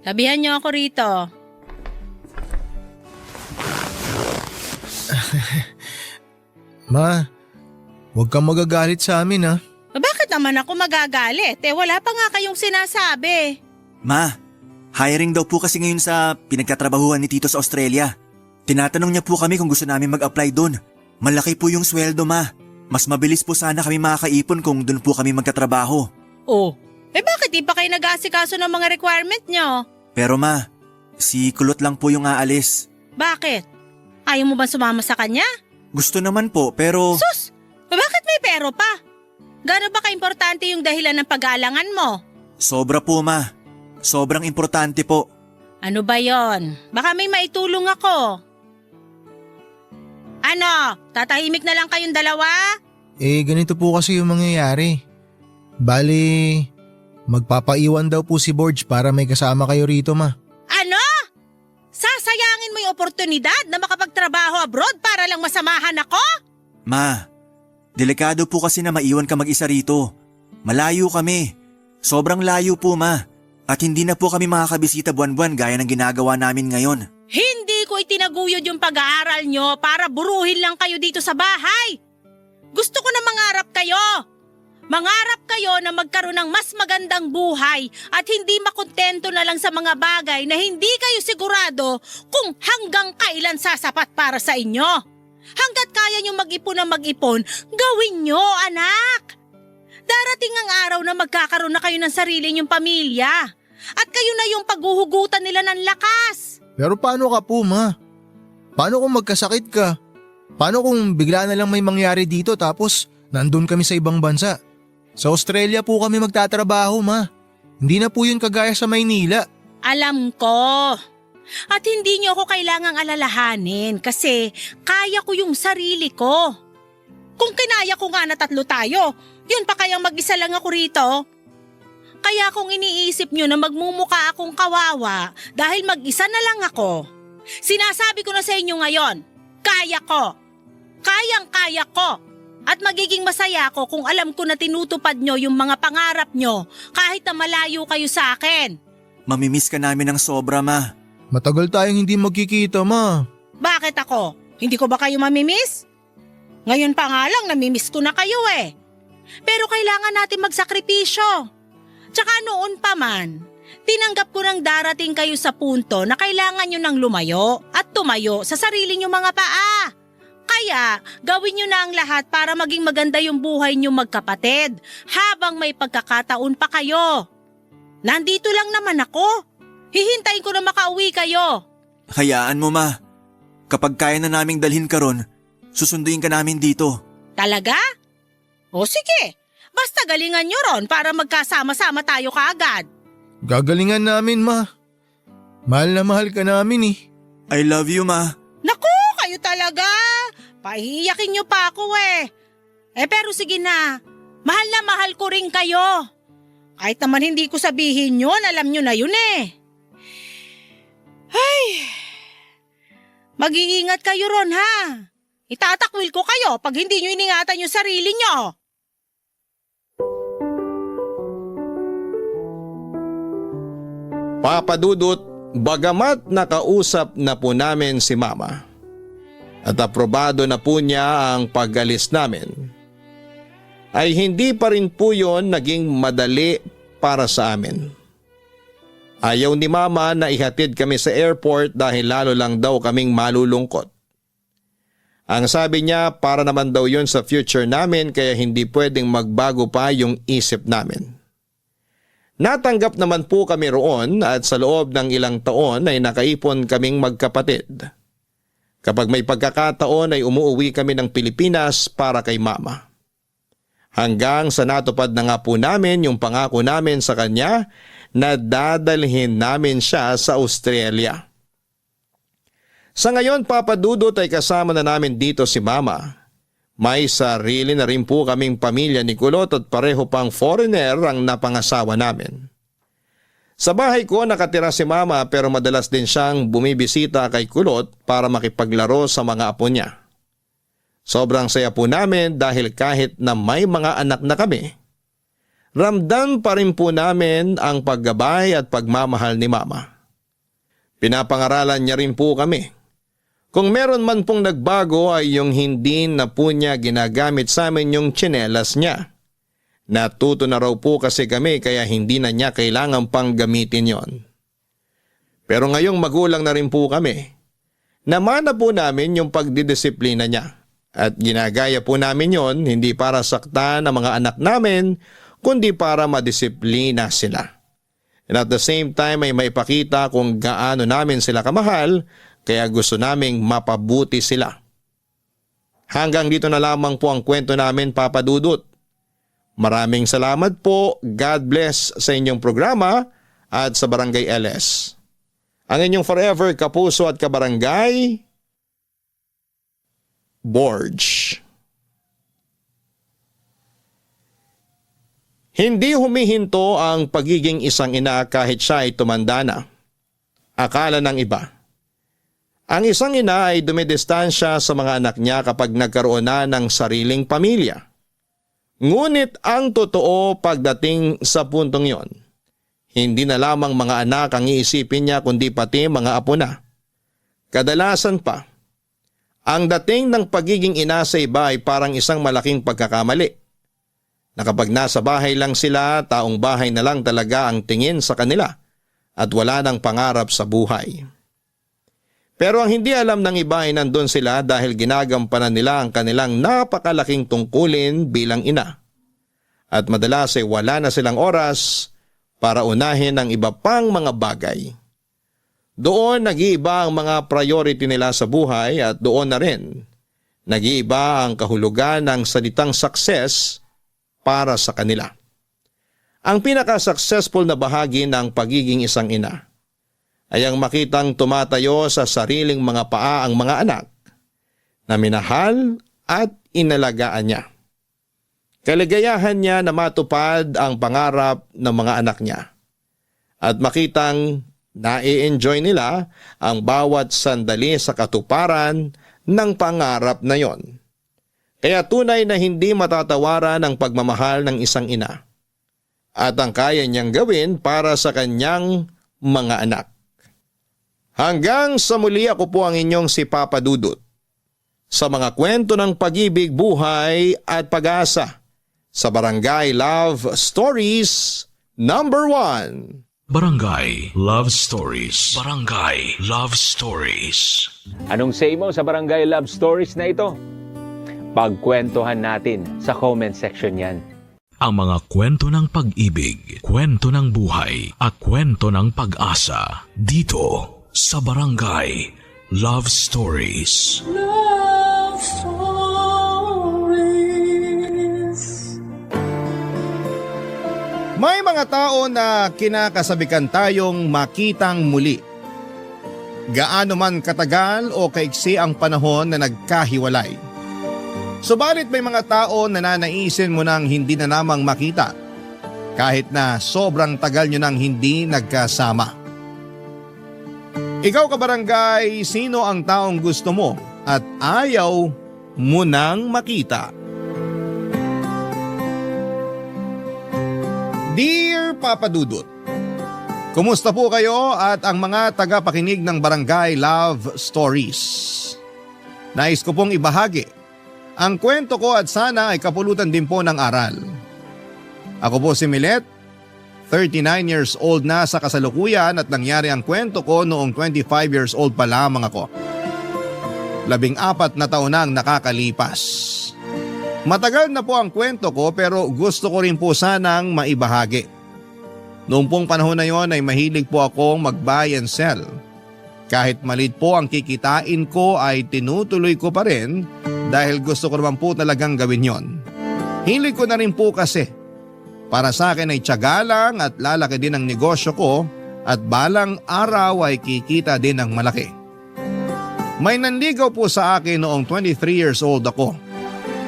Sabihan niyo ako rito. Ma, huwag kang magagalit sa amin ha. Bakit naman ako magagalit? Wala pa nga kayong sinasabi. Ma, hiring daw po kasi ngayon sa pinagtatrabahuhan ni Tito sa Australia. Tinatanong niya po kami kung gusto namin mag-apply doon. Malaki po yung sweldo, Ma. Mas mabilis po sana kami makakaipon kung doon po kami magkatrabaho. Oh, bakit di pa kayo nag-aasikaso ng mga requirement nyo? Pero Ma, si Kulot lang po yung aalis. Bakit? Ayaw mo ba sumama sa kanya? Gusto naman po pero… Sus! Bakit may pero pa? Gaano ba ka-importante yung dahilan ng pag-aalangan mo? Sobra po, Ma. Sobrang importante po. Ano ba yon? Baka may maitulong ako. Ano? Tatahimik na lang kayong dalawa? Ganito po kasi yung mangyayari. Bali, magpapaiwan daw po si Borge para may kasama kayo rito, Ma. Ano? Sasayangin mo yung oportunidad na makapagtrabaho abroad para lang masamahan ako? Ma, delikado po kasi na maiwan ka mag-isa rito. Malayo kami. Sobrang layo po, Ma. At hindi na po kami makakabisita buwan-buwan gaya ng ginagawa namin ngayon. Hindi ko itinaguyod yung pag-aaral nyo para buruhin lang kayo dito sa bahay. Gusto ko na mangarap kayo. Mangarap kayo na magkaroon ng mas magandang buhay at hindi makontento na lang sa mga bagay na hindi kayo sigurado kung hanggang kailan sasapat para sa inyo. Hanggat kaya nyo mag-ipon na mag-ipon, gawin nyo, anak. Darating ang araw na magkakaroon na kayo ng sarili nyong pamilya at kayo na yung paghuhugutan nila ng lakas. Pero paano ka po, Ma? Paano kung magkasakit ka? Paano kung bigla na lang may mangyari dito tapos nandun kami sa ibang bansa? Sa Australia po kami magtatrabaho, Ma. Hindi na po yun kagaya sa Maynila. Alam ko. At hindi niyo ako kailangang alalahanin kasi kaya ko yung sarili ko. Kung kinaya ko nga na 3 tayo, yun pa kayang mag-isa lang ako rito. Kaya kung iniisip nyo na magmumuka akong kawawa dahil mag-isa na lang ako, sinasabi ko na sa inyo ngayon, kaya ko. Kayang-kaya ko. At magiging masaya ako kung alam ko na tinutupad nyo yung mga pangarap nyo kahit na malayo kayo sa akin. Mamimiss ka namin ng sobra, Ma. Matagal tayong hindi magkikita, Ma. Bakit ako? Hindi ko ba kayo mamimiss? Ngayon pa nga lang namimiss ko na kayo eh. Pero kailangan natin magsakripisyo. Tsaka noon pa man, tinanggap ko nang darating kayo sa punto na kailangan nyo nang lumayo at tumayo sa sarili nyo mga paa. Kaya gawin nyo na ang lahat para maging maganda yung buhay nyo magkapatid habang may pagkakataon pa kayo. Nandito lang naman ako. Hihintayin ko na makauwi kayo. Hayaan mo, Ma. Kapag kaya na naming dalhin ka ron, susunduin ka namin dito. Talaga? O sige, basta galingan nyo ron para magkasama-sama tayo kaagad. Gagalingan namin, Ma. Mahal na mahal ka namin eh. I love you, Ma. Naku, kayo talaga. Pahihiyakin nyo pa ako eh. Pero sige na, mahal ko rin kayo. Kahit naman hindi ko sabihin yun, alam nyo na yun eh. Ay, mag-iingat kayo ron ha. Itatakwil ko kayo pag hindi nyo iningatan yung sarili nyo. Papa Dudut, bagamat nakausap na po namin si Mama at aprobado na po niya ang pag-alis namin, ay hindi pa rin po yon naging madali para sa amin. Ayaw ni Mama na ihatid kami sa airport dahil lalo lang daw kaming malulungkot. Ang sabi niya para naman daw yon sa future namin kaya hindi pwedeng magbago pa yung isip namin. Natanggap naman po kami roon at sa loob ng ilang taon ay nakaipon kaming magkapatid. Kapag may pagkakataon ay umuwi kami ng Pilipinas para kay Mama. Hanggang sa natupad na nga po namin yung pangako namin sa kanya na dadalhin namin siya sa Australia. Sa ngayon, Papa Dudut, ay kasama na namin dito si Mama. May sarili na rin po kaming pamilya ni Kulot at pareho pang foreigner ang napangasawa namin. Sa bahay ko nakatira si Mama pero madalas din siyang bumibisita kay Kulot para makipaglaro sa mga apo niya. Sobrang saya po namin dahil kahit na may mga anak na kami, ramdam pa rin po namin ang paggabay at pagmamahal ni Mama. Pinapangaralan niya rin po kami. Kung meron man pong nagbago ay yung hindi na po niya ginagamit sa amin yung tsinelas niya. Natuto na raw po kasi kami kaya hindi na niya kailangan pang gamitin yon. Pero ngayong magulang na rin po kami, namana po namin yung pagdidisiplina niya at ginagaya po namin yon hindi para saktan ang mga anak namin kundi para madisiplina sila. And at the same time ay maipakita kung gaano namin sila kamahal kaya gusto naming mapabuti sila. Hanggang dito na lamang po ang kwento namin, Papa Dudut. Maraming salamat po. God bless sa inyong programa at sa Barangay LS. Ang inyong forever kapuso at kabarangay, Borge. Hindi humihinto ang pagiging isang ina kahit siya ay tumanda na. Akala ng iba. Ang isang ina ay dumidistansya sa mga anak niya kapag nagkaroon na ng sariling pamilya. Ngunit ang totoo pagdating sa puntong yon, hindi na lamang mga anak ang iisipin niya kundi pati mga apo na. Kadalasan pa, ang dating ng pagiging ina sa iba ay parang isang malaking pagkakamali. Na kapag nasa bahay lang sila, taong bahay na lang talaga ang tingin sa kanila at wala nang pangarap sa buhay. Pero ang hindi alam ng iba ay nandun sila dahil ginagampanan nila ang kanilang napakalaking tungkulin bilang ina. At madalas ay wala na silang oras para unahin ang iba pang mga bagay. Doon nag-iiba ang mga priority nila sa buhay at doon na rin nag-iiba ang kahulugan ng salitang success para sa kanila. Ang pinaka-successful na bahagi ng pagiging isang ina ay ang makitang tumatayo sa sariling mga paa ang mga anak na minahal at inalagaan niya. Kaligayahan niya na matupad ang pangarap ng mga anak niya at makitang nai-enjoy nila ang bawat sandali sa katuparan ng pangarap na yon. Kaya tunay na hindi matatawaran ang pagmamahal ng isang ina at ang kaya niyang gawin para sa kanyang mga anak. Hanggang sa muli, ako po ang inyong si Papa Dudut sa mga kwento ng pag-ibig, buhay at pag-asa sa Barangay Love Stories number 1. Barangay Love Stories. Barangay Love Stories. Anong say mo sa Barangay Love Stories na ito? Pagkwentuhan natin sa comment section yan. Ang mga kwento ng pag-ibig, kwento ng buhay at kwento ng pag-asa dito sa Barangay Love Stories. Love Stories. May mga tao na kinakasabikan tayong makitang muli. Gaano man katagal o kaiksi ang panahon na nagkahiwalay. Subalit may mga tao na nanaisin mo nang hindi na namang makita kahit na sobrang tagal nyo nang hindi nagkasama. Ikaw kabarangay, sino ang taong gusto mo at ayaw mo nang makita? Dear Papa Dudut, kumusta po kayo at ang mga tagapakinig ng Barangay Love Stories? Nais ko pong ibahagi ang kwento ko at sana ay kapulutan din po ng aral. Ako po si Milet, 39 years old na sa kasalukuyan at nangyari ang kwento ko noong 25 years old pa lamang ako. 14 na taon na ang nakakalipas. Matagal na po ang kwento ko pero gusto ko rin po sanang maibahagi. Noong pong panahon na yon ay mahilig po akong mag-buy and sell. Kahit maliit po ang kikitain ko ay tinutuloy ko pa rin dahil gusto ko naman po talagang gawin yon. Hilig ko na rin po kasi. Para sa akin ay tiyaga lang at lalaki din ang negosyo ko at balang araw ay kikita din ng malaki. May nanligaw po sa akin noong 23 years old ako.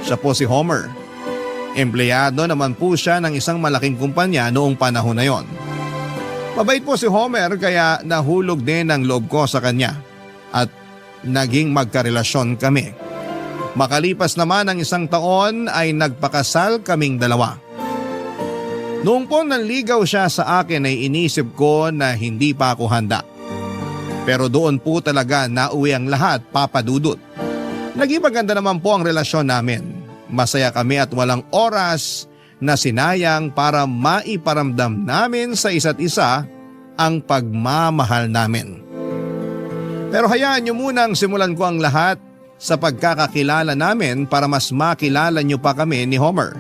Siya po si Homer. Empleyado naman po siya ng isang malaking kumpanya noong panahon na yon. Mabait po si Homer kaya nahulog din ang loob ko sa kanya at naging magkarelasyon kami. Makalipas naman ang 1 taon ay nagpakasal kaming dalawa. Noong po nanligaw siya sa akin ay inisip ko na hindi pa ako handa. Pero doon po talaga nauwi ang lahat, Papa Dudut. Naging maganda naman po ang relasyon namin. Masaya kami at walang oras na sinayang para maiparamdam namin sa isa't isa ang pagmamahal namin. Pero hayaan niyo munang simulan ko ang lahat sa pagkakakilala namin para mas makilala niyo pa kami ni Homer.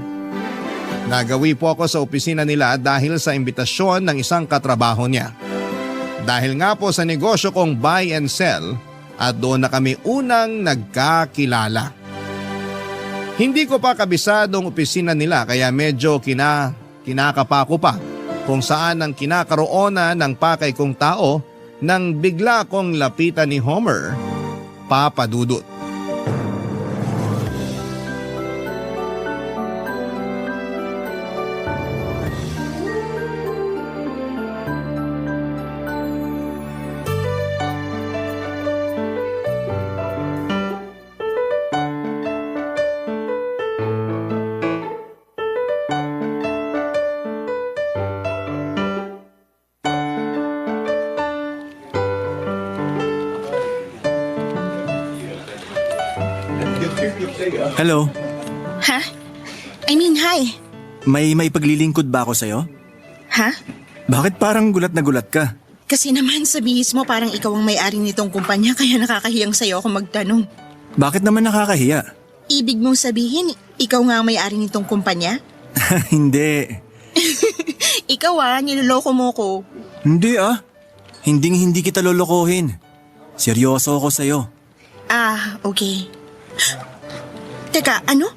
Nagawi po ako sa opisina nila dahil sa imbitasyon ng isang katrabaho niya. Dahil nga po sa negosyo kong buy and sell at doon na kami unang nagkakilala. Hindi ko pa kabisadong opisina nila kaya medyo kinakapa ko pa kung saan ang kinakaroonan ng pakay kong tao nang bigla kong lapitan ni Homer, Papa Dudut. Hello, Ha? I mean, hi. may maipaglilingkod ba ako sa'yo? Ha? Bakit parang gulat na gulat ka? Kasi naman sa bihis mo parang ikaw ang may-ari nitong kumpanya kaya nakakahiyang sa'yo ako magtanong. Bakit naman nakakahiya? Ibig mong sabihin, ikaw nga ang may-ari nitong kumpanya? Hindi. Ikaw niloloko mo ko. Hindi Hindi kita lolokohin. Seryoso ako sa'yo. Okay. Teka, ano?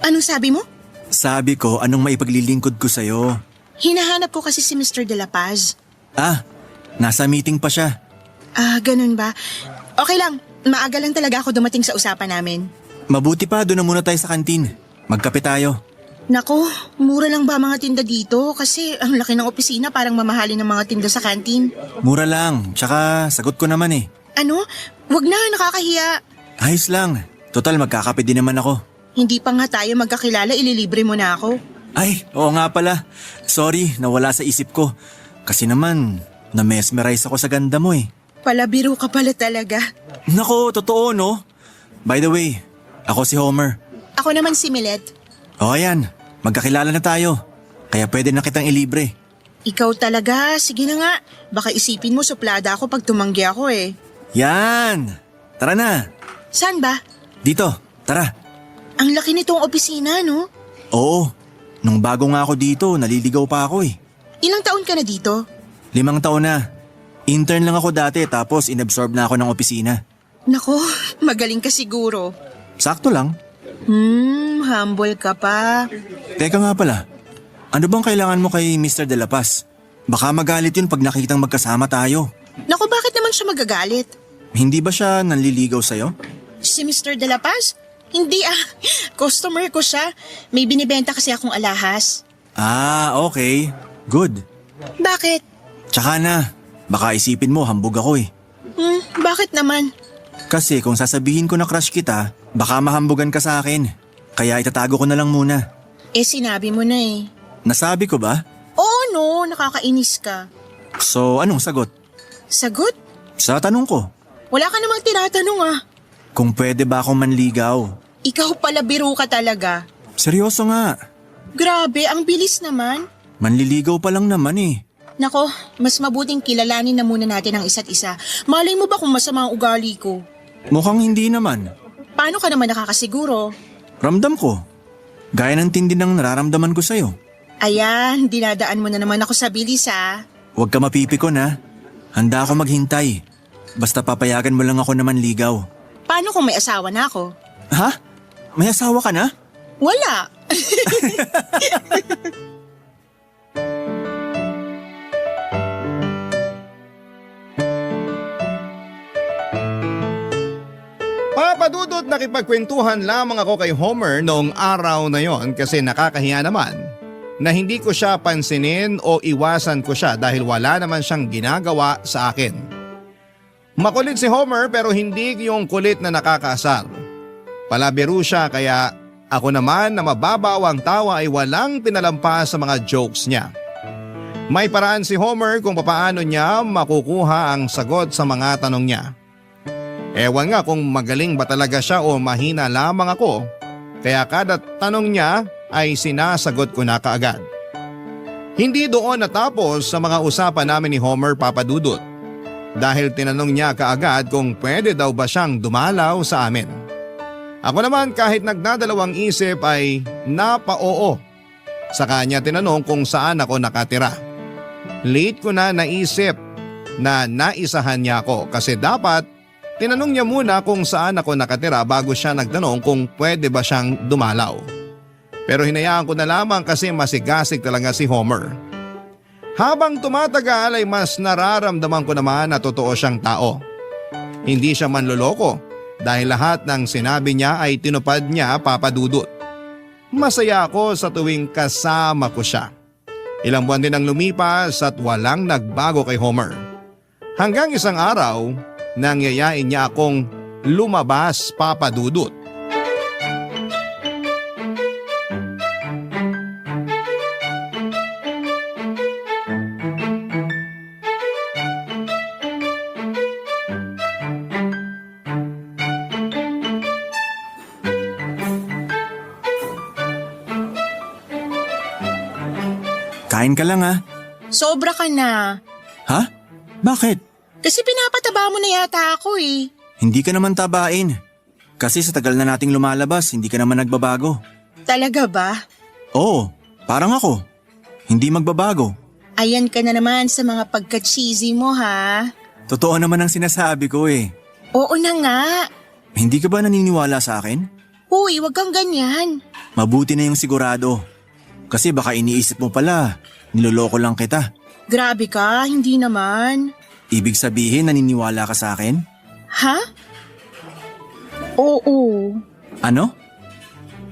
Anong sabi mo? Sabi ko anong maipaglilingkod ko sa'yo. Hinahanap ko kasi si Mr. De La Paz. Nasa meeting pa siya. Ganun ba? Okay lang, maaga lang talaga ako dumating sa usapan namin. Mabuti pa doon na muna tayo sa kantin. Magkape tayo. Nako, mura lang ba mga tinda dito? Kasi ang laki ng opisina parang mamahalin ng mga tinda sa kantin. Mura lang, tsaka sagot ko naman eh. Ano? Wag na, nakakahiya. Ayos lang. Total magkakape din naman ako. Hindi pa nga tayo magkakilala, ililibre mo na ako. Ay, oo nga pala. Sorry, nawala sa isip ko. Kasi naman, na-mesmerize ako sa ganda mo eh. Palabiro ka pala talaga. Nako, totoo no? By the way, ako si Homer. Ako naman si Milet. O ayan, magkakilala na tayo. Kaya pwede na kitang ilibre. Ikaw talaga, sige na nga. Baka isipin mo suplada ako pag tumanggi ako eh. Yan! Tara na! Saan ba? Dito, tara. Ang laki nitong opisina, no? Oo, nung bago nga ako dito, naliligaw pa ako eh. Ilang taon ka na dito? 5 taon na. Intern lang ako dati tapos inabsorb na ako ng opisina. Nako, magaling ka siguro. Sakto lang. Humble ka pa. Teka nga pala, ano bang kailangan mo kay Mr. De La Paz? Baka magalit yun pag nakitang magkasama tayo. Nako, bakit naman siya magagalit? Hindi ba siya nanliligaw sa'yo? Si Mr. De La Paz? Hindi customer ko siya. May binibenta kasi akong alahas. Ah, okay. Good. Bakit? Tsaka na, baka isipin mo hambog ako eh. Bakit naman? Kasi kung sasabihin ko na crush kita, baka mahambugan ka sa akin. Kaya itatago ko na lang muna. Sinabi mo na eh. Nasabi ko ba? Oo no, nakakainis ka. So, anong sagot? Sagot? Sa tanong ko, Wala ka namang tinatanong kung pwede ba akong manligaw? Ikaw pala biro ka talaga. Seryoso nga. Grabe, ang bilis naman. Manliligaw pa lang naman eh. Nako, mas mabuting kilalanin na muna natin ang isa't isa. Malay mo ba kung masama ang ugali ko? Mukhang hindi naman. Paano ka naman nakakasiguro? Ramdam ko. Gaya ng tindi ng nararamdaman ko sa'yo. Ayan, dinadaan mo na naman ako sa bilis Huwag ka mapipikon ha. Handa ako maghintay. Basta papayagan mo lang ako na manligaw. Paano kung may asawa na ako? Ha? May asawa ka na? Wala. Papadudot nakipagkwentuhan lamang ako kay Homer noong araw na yon kasi nakakahiya naman na hindi ko siya pansinin o iwasan ko siya dahil wala naman siyang ginagawa sa akin. Makulit si Homer pero hindi yung kulit na nakakaasar. Palabiro siya kaya ako naman na mababaw ang tawa ay walang pinalampas sa mga jokes niya. May paraan si Homer kung papaano niya makukuha ang sagot sa mga tanong niya. Ewan nga kung magaling ba talaga siya o mahina lamang ako, kaya kada tanong niya ay sinasagot ko na kaagad. Hindi doon natapos sa mga usapan namin ni Homer, Papadudot, dahil tinanong niya kaagad kung pwede daw ba siyang dumalaw sa amin. Ako naman kahit nagdadalawang isip ay napa-oo. Sa kanya tinanong kung saan ako nakatira. Late ko na naisip na naisahan niya ako kasi dapat tinanong niya muna kung saan ako nakatira bago siya nagtanong kung pwede ba siyang dumalaw. Pero hinayaan ko na lamang kasi masigasig talaga si Homer. Habang tumatagal ay mas nararamdaman ko naman na totoo siyang tao. Hindi siya manloloko dahil lahat ng sinabi niya ay tinupad niya, Papadudot. Masaya ako sa tuwing kasama ko siya. Ilang buwan din ang lumipas at walang nagbago kay Homer. Hanggang isang araw, nangyayain niya akong lumabas, Papadudot. Kain ka lang ha. Sobra ka na. Ha? Bakit? Kasi pinapataba mo na yata ako eh. Hindi ka naman tabain. Kasi sa tagal na nating lumalabas, hindi ka naman nagbabago. Talaga ba? Oo, parang ako. Hindi magbabago. Ayan ka na naman sa mga pagka-cheesy mo ha. Totoo naman ang sinasabi ko eh. Oo na nga. Hindi ka ba naniniwala sa akin? Uy, wag kang ganyan. Mabuti na yung sigurado. Kasi baka iniisip mo pala, niloloko lang kita. Grabe ka, hindi naman. Ibig sabihin naniniwala ka sa akin? Ha? Oo. Ano?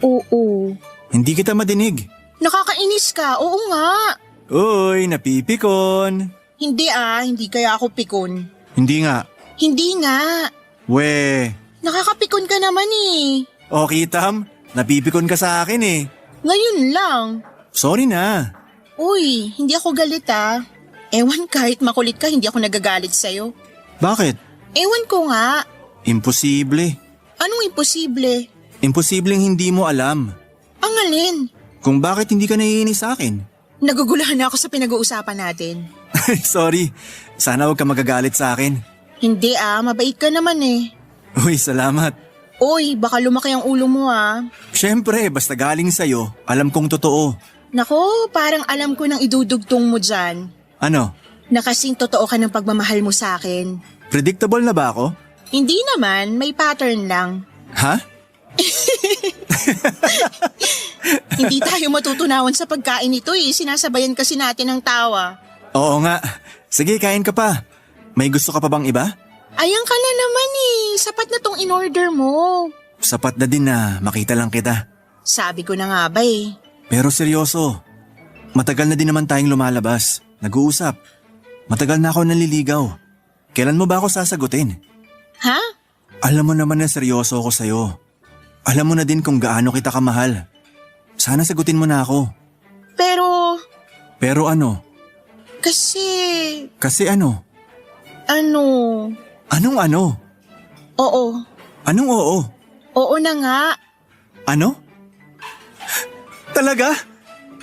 Oo. Hindi kita madinig. Nakakainis ka, oo nga. Uy, napipikon. Hindi kaya ako pikon. Hindi nga. Hindi nga. We. Nakakapikon ka naman eh. Okay, Tam. Napipikon ka sa akin eh. Ngayon lang. Sorry na. Uy, hindi ako galit ah. Ewan kahit makulit ka, hindi ako nagagalit sa'yo. Bakit? Ewan ko nga. Imposible. Anong imposible? Imposibleng hindi mo alam Ang alin? kung bakit hindi ka naiinis sa akin. Nagugulahan na ako sa pinag-uusapan natin. Sorry, sana huwag ka magagalit sa akin. Hindi ah, mabait ka naman eh. Uy, salamat. Uy, baka lumaki ang ulo mo ah. Siyempre, basta galing sa'yo, alam kong totoo. Nako, parang alam ko nang idudugtong mo dyan. Ano? Na kasing totoo ka ng pagmamahal mo sa akin. Predictable na ba ako? Hindi naman, may pattern lang. Ha? Hindi tayo matutunawan sa pagkain nito eh. Sinasabayan kasi natin ng tawa. Oo nga. Sige, kain ka pa. May gusto ka pa bang iba? Ayan ka na naman eh. Sapat na tong in-order mo. Sapat na din na makita lang kita. Sabi ko na nga ba eh. Pero seryoso, matagal na din naman tayong lumalabas. Nag-uusap. Matagal na ako naliligaw. Kailan mo ba ako sasagutin? Ha? Alam mo naman na seryoso ako sa'yo. Alam mo na din kung gaano kita kamahal. Sana sagutin mo na ako. Pero, Pero ano? kasi, Ano? ano, Anong ano? oo. Anong oo? Oo na nga. Ano? Talaga?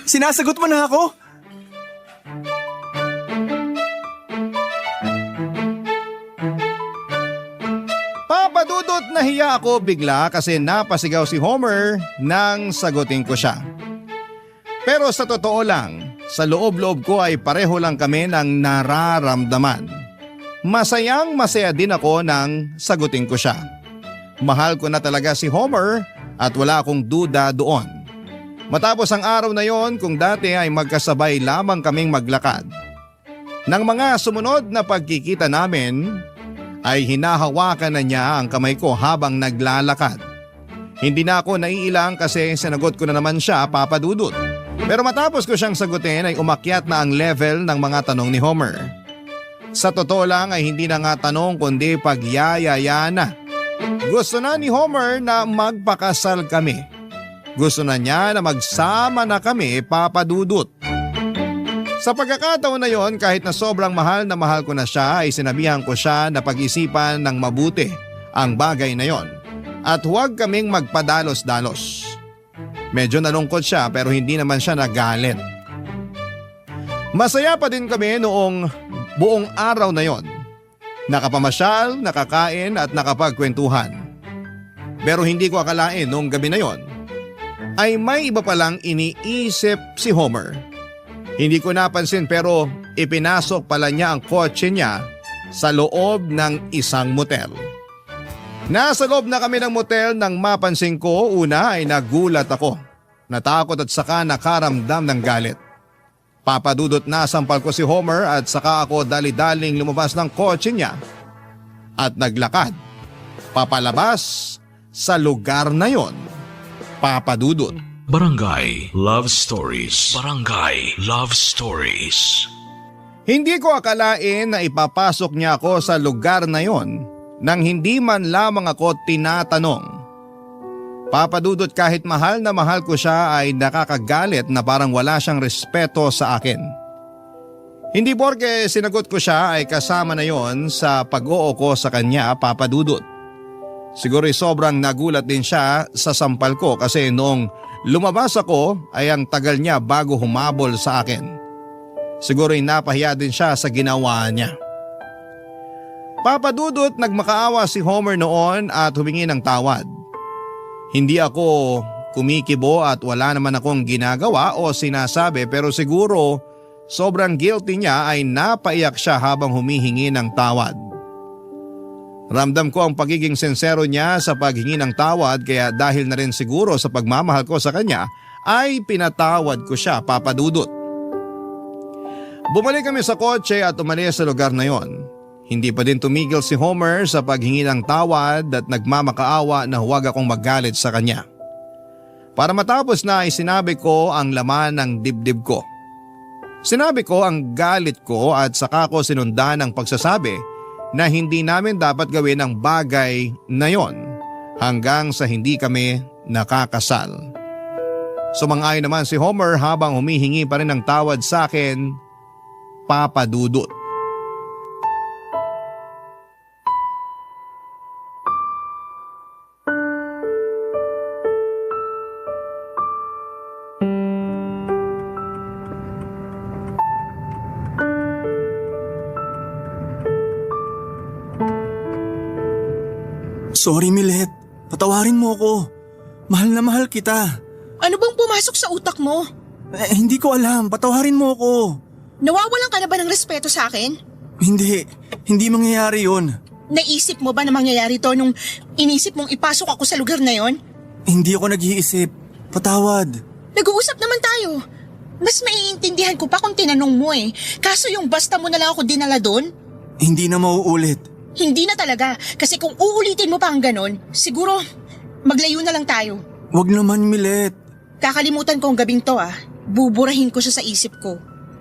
Sinasagot mo na ako? Papadudot nahiya ako bigla kasi napasigaw si Homer nang sagutin ko siya. Pero sa totoo lang, sa loob-loob ko ay pareho lang kami ng nararamdaman. Masayang masaya din ako nang sagutin ko siya. Mahal ko na talaga si Homer at wala akong duda doon. Matapos ang araw na yon, kung dati ay magkasabay lamang kaming maglakad. Nang mga sumunod na pagkikita namin, ay hinahawakan na niya ang kamay ko habang naglalakad. Hindi na ako naiilang kasi sinagot ko na naman siya, Papa Dudut. Pero matapos ko siyang sagutin ay umakyat na ang level ng mga tanong ni Homer. Sa totoo lang ay hindi na nga tanong kundi pagyayaya na. Gusto na ni Homer na magpakasal kami. Gusto na niya na magsama na kami, Papa Dudut. Sa pagkakataon na yon, kahit na sobrang mahal na mahal ko na siya ay sinabihan ko siya na pag-isipan ng mabuti ang bagay na yon at huwag kaming magpadalos-dalos. Medyo nalungkot siya pero hindi naman siya nagalit. Masaya pa din kami noong buong araw na yon. Nakapamasyal, nakakain at nakapagkwentuhan. Pero hindi ko akalain noong gabi na yon ay may iba palang iniisip si Homer. Hindi ko napansin pero ipinasok pala niya ang kotse niya sa loob ng isang motel. Nasa loob na kami ng motel nang mapansin ko, una ay nagulat ako. Natakot at saka nakaramdam ng galit. Papadudot na sampal ko si Homer at saka ako dali-daling lumabas ng kotse niya at naglakad papalabas sa lugar na yon. Papadudot. Barangay Love Stories. Barangay Love Stories. Hindi ko akalain na ipapasok niya ako sa lugar na yon nang hindi man lamang ako tinatanong. Papadudot, kahit mahal na mahal ko siya ay nakakagalit na parang wala siyang respeto sa akin. Hindi porke sinagot ko siya ay kasama na yon sa pag-oo ko sa kanya, Papadudot. Siguro sobrang nagulat din siya sa sampal ko kasi noong lumabas ako ay ang tagal niya bago humabol sa akin. Siguro'y napahiya din siya sa ginawa niya. Papadudot, nagmakaawa si Homer noon at humingi ng tawad. Hindi ako kumikibo at wala naman akong ginagawa o sinasabi pero siguro sobrang guilty niya ay napaiyak siya habang humihingi ng tawad. Ramdam ko ang pagiging sincero niya sa paghingi ng tawad kaya dahil na rin siguro sa pagmamahal ko sa kanya ay pinatawad ko siya, Papadudot. Bumalik kami sa kotse at umalis sa lugar na yon. Hindi pa din tumigil si Homer sa paghingi ng tawad at nagmamakaawa na huwag akong magalit sa kanya. Para matapos na ay sinabi ko ang laman ng dibdib ko. Sinabi ko ang galit ko at saka ko sinundan ang pagsasabi na hindi namin dapat gawin ang bagay na yon hanggang sa hindi kami nakakasal. Sumang-ayon naman si Homer habang humihingi pa rin ng tawad sa akin, Papa Dudut. Sorry Milet, patawarin mo ako. Mahal na mahal kita. Ano bang pumasok sa utak mo? Hindi ko alam, patawarin mo ako. Nawawalan ka na ba ng respeto sa akin? Hindi mangyayari yun. Naisip mo ba na mangyayari to nung inisip mong ipasok ako sa lugar na yon? Hindi ako nag-iisip. Patawad. Nag-uusap naman tayo. Mas maiintindihan ko pa kung tinanong mo eh. Kaso yung basta mo na lang ako dinala doon? Hindi na mauulit. Hindi na talaga. Kasi kung uulitin mo pa ang ganon, siguro maglayo na lang tayo. Wag naman Milet. Kakalimutan ko ang gabing to ah. Buburahin ko siya sa isip ko.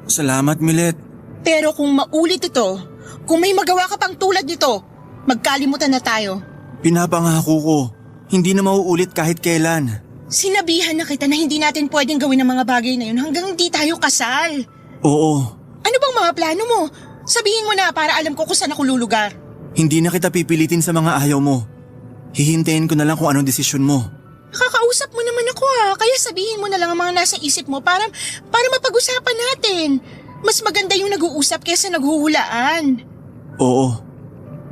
Salamat Milet. Pero kung maulit ito, kung may magawa ka pang tulad nito, magkalimutan na tayo. Pinapangako ko, hindi na mauulit kahit kailan. Sinabihan na kita na hindi natin pwedeng gawin ang mga bagay na yun hanggang hindi tayo kasal. Oo, Ano bang mga plano mo? Sabihin mo na para alam ko kung saan ako lulugar. hindi na kita pipilitin sa mga ayaw mo. Hihintayin ko na lang kung anong desisyon mo. Nakakausap mo naman ako kaya sabihin mo na lang ang mga nasa isip mo para mapag-usapan natin. Mas maganda yung nag-uusap kaysa naghuhulaan. Oo,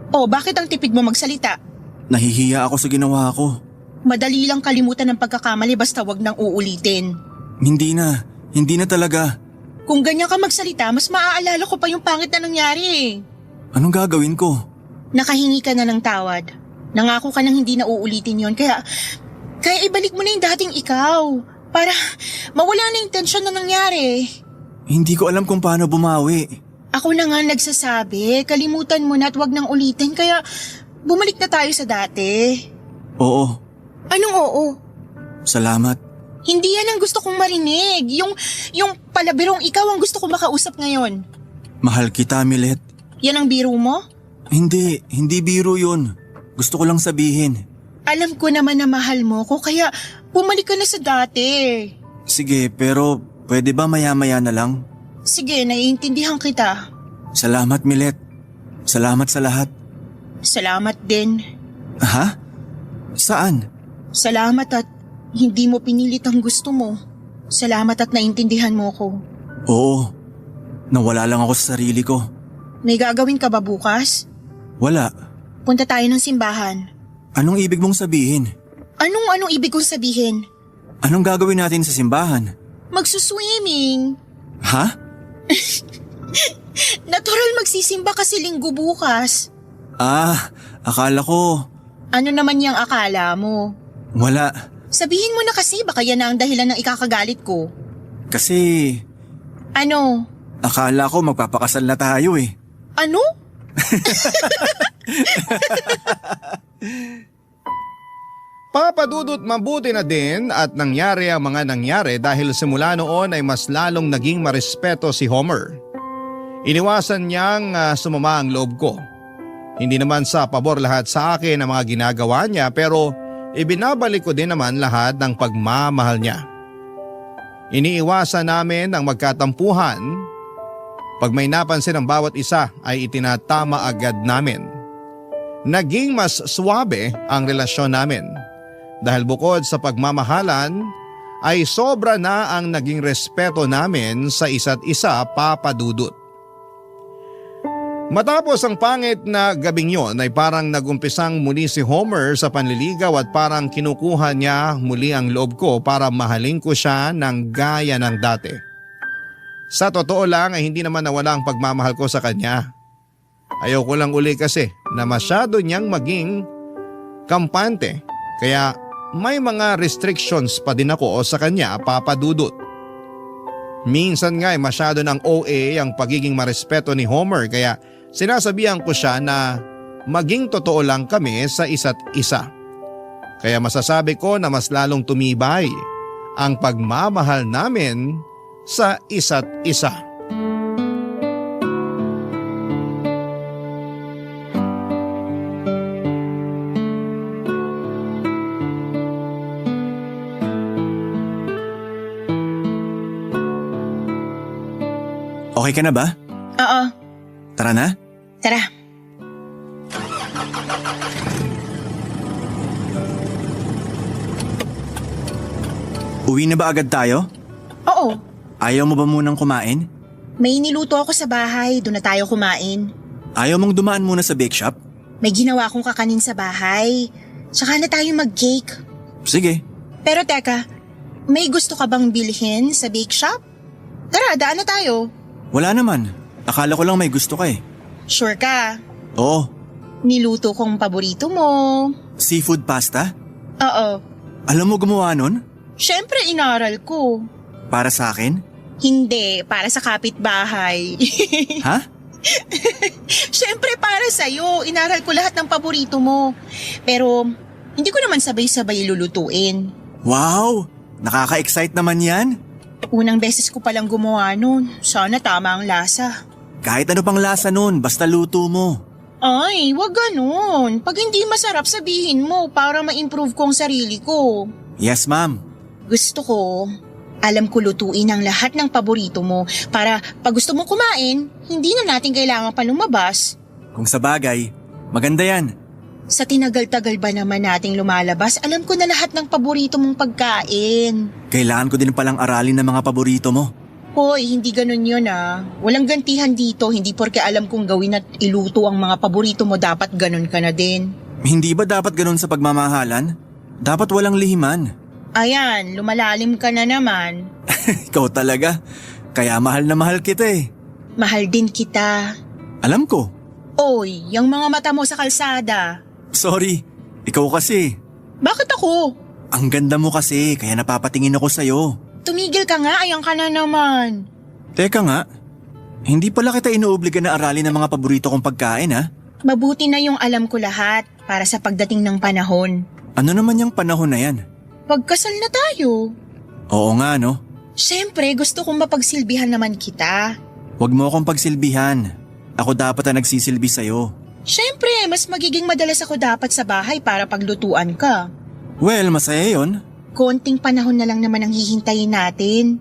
O bakit ang tipid mo magsalita? nahihiya ako sa ginawa ko. Madali lang kalimutan ng pagkakamali basta wag nang uulitin. Hindi na talaga. Kung ganyan ka magsalita, mas maaalala ko pa yung pangit na nangyari eh. Anong gagawin ko? Nakahingi ka na ng tawad. Nangako ka nang hindi na uulitin yon kaya ibalik mo na yung dating ikaw para mawala na yung tensyon na nangyari. Hindi ko alam kung paano bumawi. Ako na nga nagsasabi, kalimutan mo na at wag nang ulitin kaya bumalik na tayo sa dati. Oo, Anong oo? salamat. Hindi yan ang gusto kong marinig. Yung palabirong ikaw ang gusto kong makausap ngayon. Mahal kita, Milet. Yan ang biro mo? Hindi biro yun. Gusto ko lang sabihin. Alam ko naman na mahal mo ko kaya bumalik ka na sa dati. Sige, pero pwede ba maya-maya na lang? Sige, naiintindihan kita. Salamat, Milet. Salamat sa lahat. Salamat din. Ha? Saan? Salamat at hindi mo pinilit ang gusto mo. Salamat at naintindihan mo ko. Oo. Nawala lang ako sa sarili ko. May gagawin ka ba bukas? Wala. Punta tayo ng simbahan. Anong ibig mong sabihin? Anong ibig kong sabihin? Anong gagawin natin sa simbahan? Magsuswimming. Ha? Natural magsisimba kasi linggo bukas. Akala ko. Ano naman yung akala mo? Wala. Sabihin mo na kasi baka yan na ang dahilan ng ikakagalit ko. Kasi Ano? akala ko magpapakasal na tayo eh. Ano? Papa Dudut, mabuti na din at nangyari ang mga nangyari dahil simula noon ay mas lalong naging marespeto si Homer. Iniwasan niyang sumama ang loob ko. Hindi naman sa pabor lahat sa akin ang mga ginagawa niya pero ibinabalik ko din naman lahat ng pagmamahal niya. Iniiwasan namin ang magkatampuhan. Pag may napansin ang bawat isa ay itinatama agad namin. Naging mas swabe ang relasyon namin. Dahil bukod sa pagmamahalan ay sobra na ang naging respeto namin sa isa't isa, Papa Dudut. Matapos ang pangit na gabing yon ay parang nagumpisang muli si Homer sa panliligaw at parang kinukuha niya muli ang loob ko para mahalin ko siya ng gaya ng dati. Sa totoo lang ay hindi naman nawala ang pagmamahal ko sa kanya. Ayaw ko lang uli kasi na masyado niyang maging kampante kaya may mga restrictions pa din ako sa kanya, Papa Dudut. Minsan nga ay masyado ng OA ang pagiging marespeto ni Homer kaya sinasabihan ko siya na maging totoo lang kami sa isa't isa. Kaya masasabi ko na mas lalong tumibay ang pagmamahal namin sa isa't isa. Okay ka na ba? Oo, Tara na. tara. Uwi na ba agad tayo? Oo, Ayaw mo ba munang kumain? may niluto ako sa bahay. Doon na tayo kumain. Ayaw mong dumaan muna sa bake shop? May ginawa akong kakanin sa bahay. Tsaka na tayo mag-cake. Sige. Pero teka, may gusto ka bang bilhin sa bake shop? Tara, daan na tayo. Wala naman. Akala ko lang may gusto ka eh. Sure ka? Oo. Niluto kong paborito mo. Seafood pasta? Oo. Alam mo gumawa nun? Syempre inaral ko. Para sa akin? Hindi, para sa kapitbahay. Ha? Syempre para sa'yo, inaral ko lahat ng paborito mo. Pero hindi ko naman sabay-sabay lulutuin. Wow! Nakaka-excite naman yan. Unang beses ko palang gumawa nun. Sana tama ang lasa. Kahit ano pang lasa nun, basta luto mo. Ay, wag ganun. Pag hindi masarap, sabihin mo para ma-improve ko ang sarili ko. Yes, ma'am. Gusto ko, alam ko lutuin ang lahat ng paborito mo para pag gusto mo kumain, hindi na natin kailangan pa lumabas. Kung sa bagay, maganda yan. Sa tinagal-tagal ba naman nating lumalabas, alam ko na lahat ng paborito mong pagkain. Kailangan ko din palang aralin ng mga paborito mo. Hoy, hindi ganun yun ah. Walang gantihan dito, hindi porke alam kong gawin at iluto ang mga paborito mo, dapat ganun ka na din. Hindi ba dapat ganun sa pagmamahalan? Dapat walang lihiman. Ayan, lumalalim ka na naman. Ikaw talaga. Kaya mahal na mahal kita eh. Mahal din kita. Alam ko. Oy, yung mga mata mo sa kalsada. Sorry. Ikaw kasi. Bakit ako? Ang ganda mo kasi, kaya napapatingin ako sa'yo. Tumigil ka nga, ayan ka na naman. Teka nga, hindi pala kita inuobliga na aralin ng mga paborito kong pagkain ha? Mabuti na yung alam ko lahat para sa pagdating ng panahon. Ano naman yung panahon na yan? Pagkasal na tayo. Oo nga no. Siyempre, gusto kong mapagsilbihan naman kita. Huwag mo akong pagsilbihan. Ako dapat ang nagsisilbi sa'yo. Siyempre, mas magiging madalas ako dapat sa bahay para paglutuan ka. Well, masaya yun. Konting panahon na lang naman ang hihintayin natin.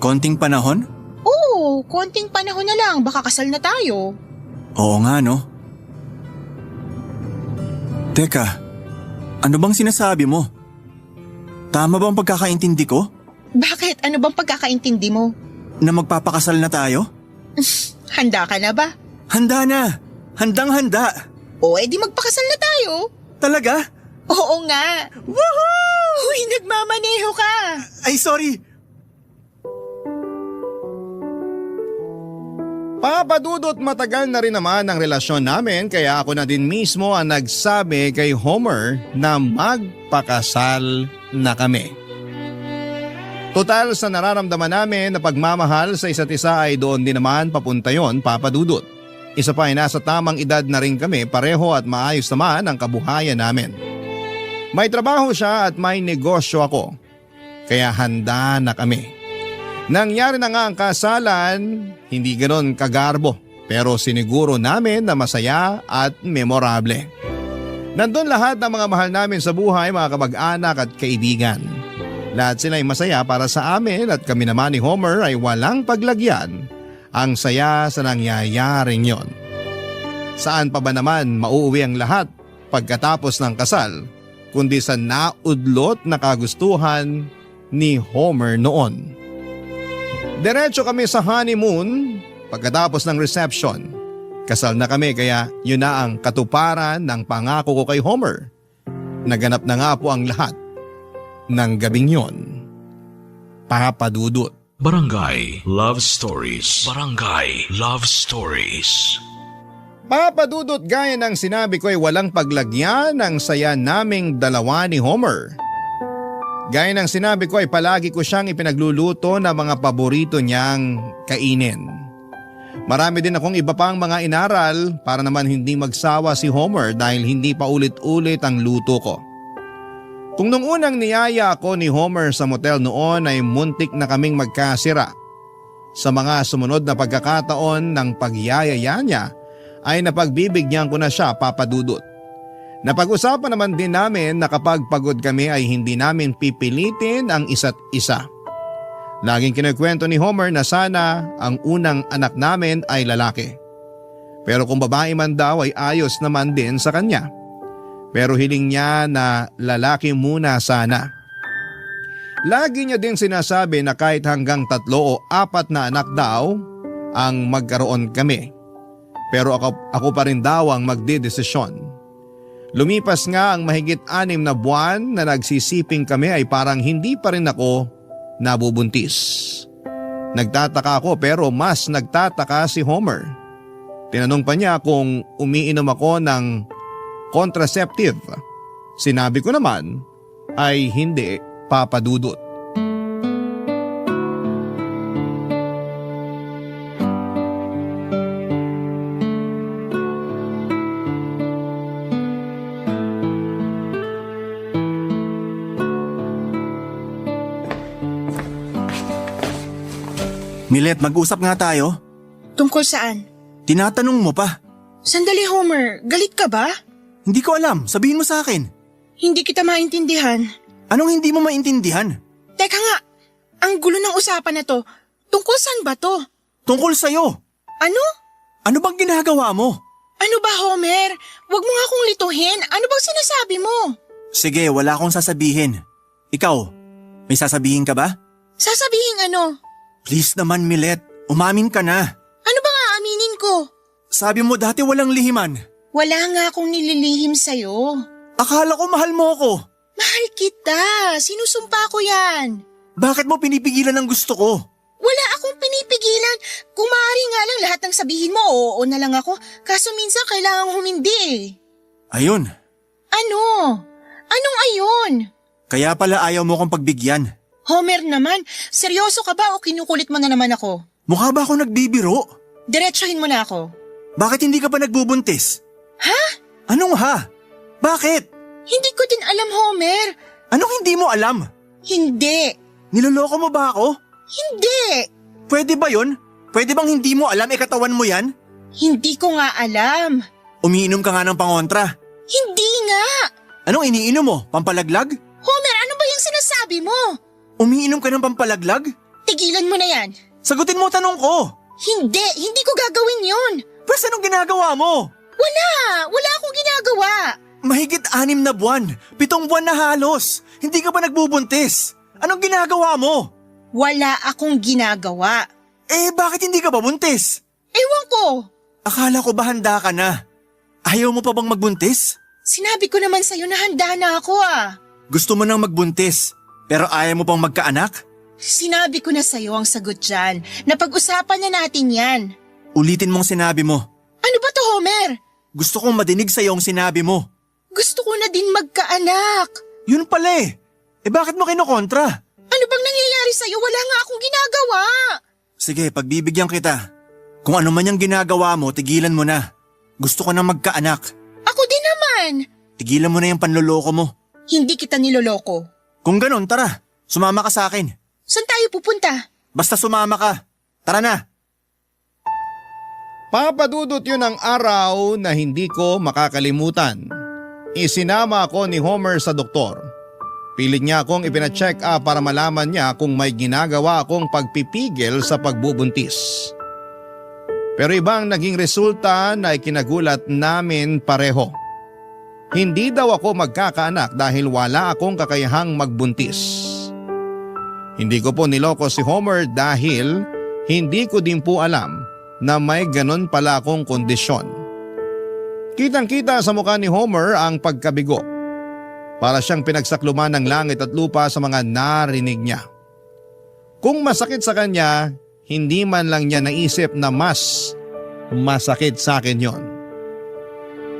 Konting panahon? Oo, konting panahon na lang, baka kasal na tayo. Oo nga no. Teka, ano bang sinasabi mo? Tama ba ang pagkakaintindi ko? Bakit? Ano bang pagkakaintindi mo? Na magpapakasal na tayo? Handa ka na ba? Handa na! Handang-handa! O, edi magpakasal na tayo. Talaga? Oo nga. Woohoo! Uy, nagmamaneho ka. Ay, sorry! Papadudot matagal na rin naman ang relasyon namin kaya ako na din mismo ang nagsabi kay Homer na magpakasal na kami. Total sa nararamdaman namin na pagmamahal sa isa't isa ay doon din naman papunta yon, Papadudot. Isa pa ay nasa tamang edad na rin kami pareho at maayos naman ang kabuhayan namin. May trabaho siya at may negosyo ako. Kaya handa na kami. Nangyari na nga ang kasalan, hindi ganon kagarbo pero siniguro namin na masaya at memorable. Nandun lahat ng mga mahal namin sa buhay, mga kamag-anak at kaibigan. Lahat sila ay masaya para sa amin at kami naman ni Homer ay walang paglagyan. Ang saya sa nangyayaring yon. Saan pa ba naman mauuwi ang lahat pagkatapos ng kasal, kundi sa naudlot na kagustuhan ni Homer noon. Diretso kami sa honeymoon pagkatapos ng reception. Kasal na kami kaya yun na ang katuparan ng pangako ko kay Homer. Naganap na nga po ang lahat ng gabing yon. Papadudot. Barangay Love Stories. Barangay Love Stories. Papadudot, gaya ng sinabi ko ay walang paglagyan ng saya naming dalawa ni Homer. Gaya ng sinabi ko ay palagi ko siyang ipinagluluto ng mga paborito niyang kainin. Marami din akong iba pang mga inaral para naman hindi magsawa si Homer dahil hindi pa ulit-ulit ang luto ko. Kung nung unang niyaya ako ni Homer sa motel noon ay muntik na kaming magkasira. Sa mga sumunod na pagkakataon ng pagyayaya niya ay napagbibigyan ko na siya, Papadudot. Napag-usapan naman din namin na kapag pagod kami ay hindi namin pipilitin ang isa't isa. Laging kinukwento ni Homer na sana ang unang anak namin ay lalaki. Pero kung babae man daw ay ayos naman din sa kanya. Pero hiling niya na lalaki muna sana. Lagi niya din sinasabi na kahit hanggang 3 o 4 na anak daw ang magkaroon kami. Pero ako pa rin daw ang magdedesisyon. Lumipas nga ang mahigit 6 na buwan na nagsisiping kami ay parang hindi pa rin ako nabubuntis. Nagtataka ako pero mas nagtataka si Homer. Tinanong pa niya kung umiinom ako ng contraceptive. Sinabi ko naman ay hindi, Papa Dudut. Milet, mag-usap nga tayo. Tungkol saan? Tinatanong mo pa. Sandali Homer, galit ka ba? Hindi ko alam, sabihin mo sa akin. Hindi kita maintindihan. Anong hindi mo maintindihan? Teka nga, ang gulo ng usapan na to. Tungkol saan ba to? Tungkol sa'yo. Ano? Ano bang ginagawa mo? Ano ba Homer? Huwag mo nga akong lituhin. Ano bang sinasabi mo? Sige, wala akong sasabihin. Ikaw, may sasabihin ka ba? Sasabihin ano? Please naman, Milet, umamin ka na. Ano bang aaminin ko? Sabi mo dati walang lihiman. Wala nga akong nililihim sa'yo. Akala ko mahal mo ako. Mahal kita. Sinusumpa ko yan. Bakit mo pinipigilan ang gusto ko? Wala akong pinipigilan. Kung maaari nga lang lahat ng sabihin mo, oo na lang ako. Kaso minsan kailangan humindi eh. Ayun, Ano? Anong ayon? kaya pala ayaw mo kong pagbigyan. Homer naman, seryoso ka ba o kinukulit mo na naman ako? Mukha ba ako nagbibiro? Diretsuhin mo na ako. Bakit hindi ka pa nagbubuntis? Ha? Anong ha? Bakit? Hindi ko din alam, Homer. Anong hindi mo alam? Hindi. Niloloko mo ba ako? Hindi. Pwede ba yun? Pwede bang hindi mo alam katawan mo yan? Hindi ko nga alam. Umiinom ka nga ng pangontra. Hindi nga. Anong iniinom mo? Pampalaglag? Homer, ano ba yung sinasabi mo? Umiinom ka ng pampalaglag? Tigilan mo na yan. Sagutin mo tanong ko. Hindi ko gagawin yun. Pwes anong ginagawa mo? Wala akong ginagawa. Mahigit 6 na buwan. 7 buwan na halos. Hindi ka pa nagbubuntis. Anong ginagawa mo? Wala akong ginagawa. Bakit hindi ka pa buntis? Ewan ko. Akala ko ba handa ka na? Ayaw mo pa bang magbuntis? Sinabi ko naman sa'yo na handa na ako ah. Gusto mo nang magbuntis, pero ayaw mo pang magkaanak? Sinabi ko na sa'yo ang sagot dyan. Napag-usapan na natin yan. Ulitin mong sinabi mo. Ano ba to, Homer? Gusto kong madinig sa'yo ang sinabi mo. Gusto ko na din magkaanak. Yun pala bakit mo kinukontra? Ano bang nangyayari sa'yo? Wala nga akong ginagawa. Sige, pagbibigyan kita. Kung ano man yung ginagawa mo, tigilan mo na. Gusto ko na magkaanak. Ako din naman. Tigilan mo na yung panloloko mo. Hindi kita niloloko. Kung ganon, tara. Sumama ka sa akin. Saan tayo pupunta? Basta sumama ka. Tara na. Papadudot yun ang araw na hindi ko makakalimutan. Isinama ako ni Homer sa doktor. Pilit niya akong ipina-check up para malaman niya kung may ginagawa akong pagpipigil sa pagbubuntis. Pero ibang naging resulta na ikinagulat namin pareho. Hindi daw ako magkakaanak dahil wala akong kakayahang magbuntis. Hindi ko po niloko si Homer dahil hindi ko din po alam na may ganon pala akong kondisyon. Kitang-kita sa mukha ni Homer ang pagkabigo. Para siyang pinagsakluman ng langit at lupa sa mga narinig niya. Kung masakit sa kanya, hindi man lang niya naisip na mas masakit sa akin yon.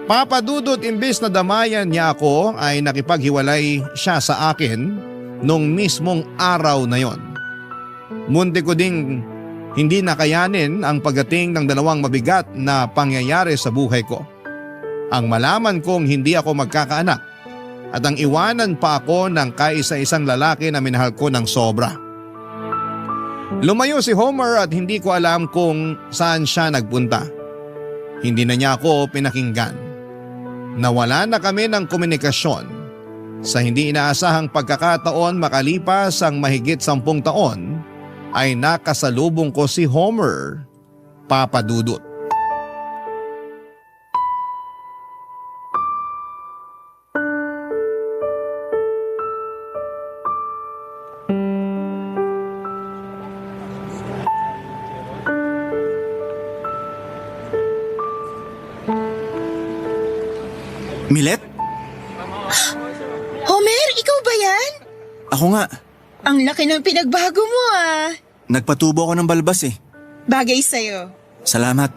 Papadudot, imbis na damayan niya ako ay nakipaghiwalay siya sa akin nung mismong araw na yon. Munti ko ding hindi nakayanin ang pagdating ng 2 mabigat na pangyayari sa buhay ko. Ang malaman kong hindi ako magkakaanak at ang iwanan pa ako ng kaisa-isang lalaki na minahal ko ng sobra. Lumayo si Homer at hindi ko alam kung saan siya nagpunta. Hindi na niya ako pinakinggan. Nawala na kami ng komunikasyon. Sa hindi inaasahang pagkakataon makalipas ang mahigit 10 taon, ay nakasalubong ko si Homer, Papa Dudut. Milet? Homer, ikaw ba yan? Ako nga. Ang laki ng pinagbago mo ah. Nagpatubo ako ng balbas eh. Bagay sa'yo. Salamat.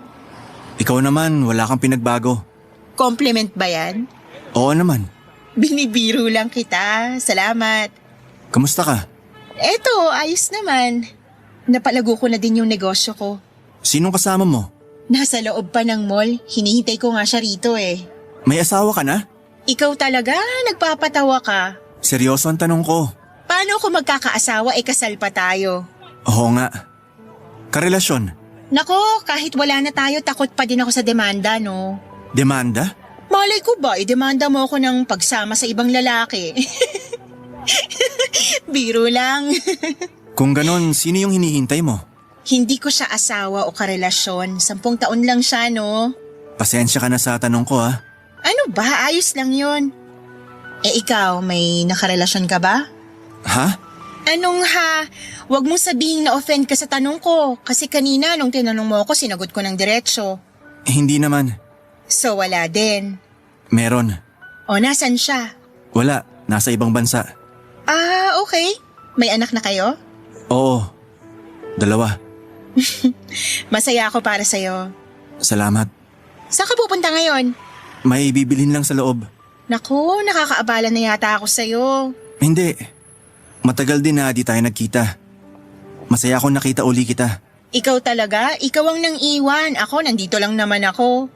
Ikaw naman, wala kang pinagbago. Compliment ba yan? Oo naman. Binibiro lang kita. Salamat. Kamusta ka? Eto, ayos naman. Napalago ko na din yung negosyo ko. Sinong kasama mo? Nasa loob pa ng mall. Hinihintay ko nga siya rito eh. May asawa ka na? Ikaw talaga, nagpapatawa ka. Seryoso ang tanong ko. Paano kung magkakaasawa kasal pa tayo? Oo nga. Karelasyon? Nako, kahit wala na tayo, takot pa din ako sa demanda, no? Demanda? Malay ko ba, idemanda mo ako ng pagsama sa ibang lalaki. Biro lang. Kung ganon, sino yung hinihintay mo? Hindi ko siya asawa o karelasyon. 10 taon lang siya, no? Pasensya ka na sa tanong ko ha. Ano ba? Ayos lang yun. Ikaw, may nakarelasyon ka ba? Ha? Anong ha? Huwag mong sabihin na offend ka sa tanong ko. Kasi kanina nung tinanong mo ako, sinagot ko ng diretsyo. Hindi naman. So wala din. Meron. O nasan siya? Wala. Nasa ibang bansa. Ah, okay. May anak na kayo? Oo. 2. Masaya ako para sa'yo. Salamat. Saan ka pupunta ngayon? May bibilhin lang sa loob. Naku, nakakaabala na yata ako sa'yo. Hindi. Matagal din na di tayo nagkita. Masaya akong nakita uli kita. Ikaw talaga? Ikaw ang nang iwan. Ako, nandito lang naman ako.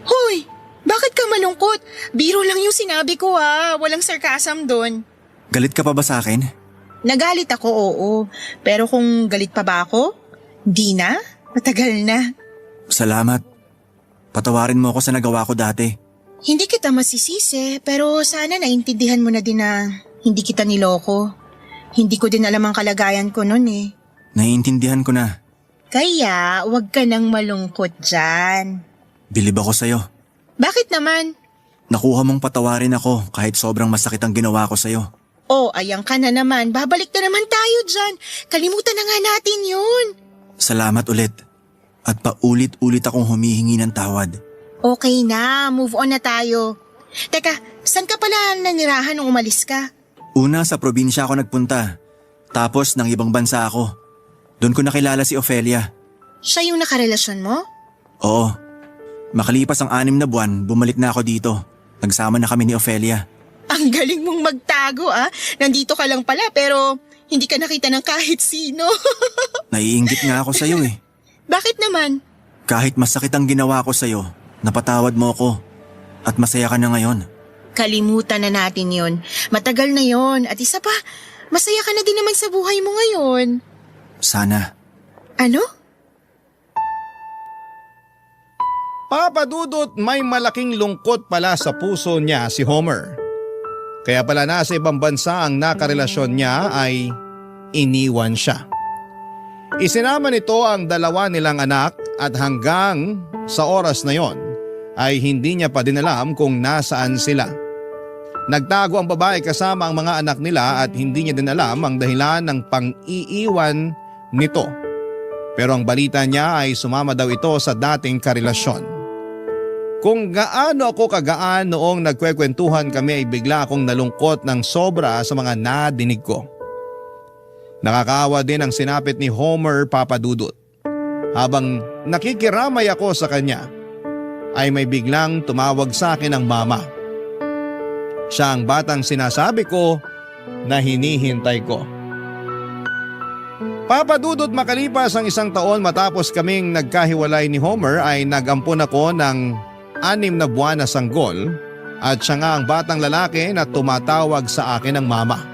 Hoy, bakit ka malungkot? Biro lang yung sinabi ko ha. Walang sarcasm doon. Galit ka pa ba sa akin? Nagalit ako, oo. Pero kung galit pa ba ako? Di na? Matagal na. Salamat. Patawarin mo ako sa nagawa ko dati. Hindi kita masisisi, pero sana naintindihan mo na din na hindi kita niloko. Hindi ko din alam ang kalagayan ko noon eh. Naiintindihan ko na. Kaya, wag ka nang malungkot dyan. Bilib ako sa'yo. Bakit naman? Nakuha mong patawarin ako kahit sobrang masakit ang ginawa ko sa'yo. Oh, ayan ka na naman. Babalik na naman tayo dyan. Kalimutan na nga natin yun. Salamat ulit. At paulit-ulit akong humihingi ng tawad. Okay na, move on na tayo. Teka, saan ka pala nanirahan nung umalis ka? Una sa probinsya ako nagpunta. Tapos ng ibang bansa ako. Doon ko nakilala si Ofelia. Siya yung nakarelasyon mo? Oo. Makalipas ang 6 na buwan, bumalik na ako dito. Nagsama na kami ni Ofelia. Ang galing mong magtago ah. Nandito ka lang pala pero hindi ka nakita ng kahit sino. Naiinggit nga ako sa'yo eh. Bakit naman? Kahit masakit ang ginawa ko sa'yo, napatawad mo ako. At masaya ka na ngayon. Kalimutan na natin yon. Matagal na yon. At isa pa, masaya ka na din naman sa buhay mo ngayon. Sana. Ano? Papa Dudut, may malaking lungkot pala sa puso niya si Homer. Kaya pala nasa ibang bansa ang nakarelasyon niya ay iniwan siya. Isinama nito ang 2 nilang anak at hanggang sa oras na yon ay hindi niya pa din alam kung nasaan sila. Nagtago ang babae kasama ang mga anak nila at hindi niya din alam ang dahilan ng pang-iiwan nito. Pero ang balita niya ay sumama daw ito sa dating karelasyon. Kung gaano ako kagaan noong nagkwekwentuhan kami ay bigla akong nalungkot ng sobra sa mga nadinig ko. Nakakaawa din ang sinapit ni Homer, Papa Dudut. Habang nakikiramay ako sa kanya, ay may biglang tumawag sa akin ang mama. Siya ang batang sinasabi ko na hinihintay ko. Papa Dudut, makalipas ang 1 taon matapos kaming nagkahiwalay ni Homer ay nag-ampon ako ng 6 na buwan na sanggol at siya nga ang batang lalaki na tumatawag sa akin ng mama.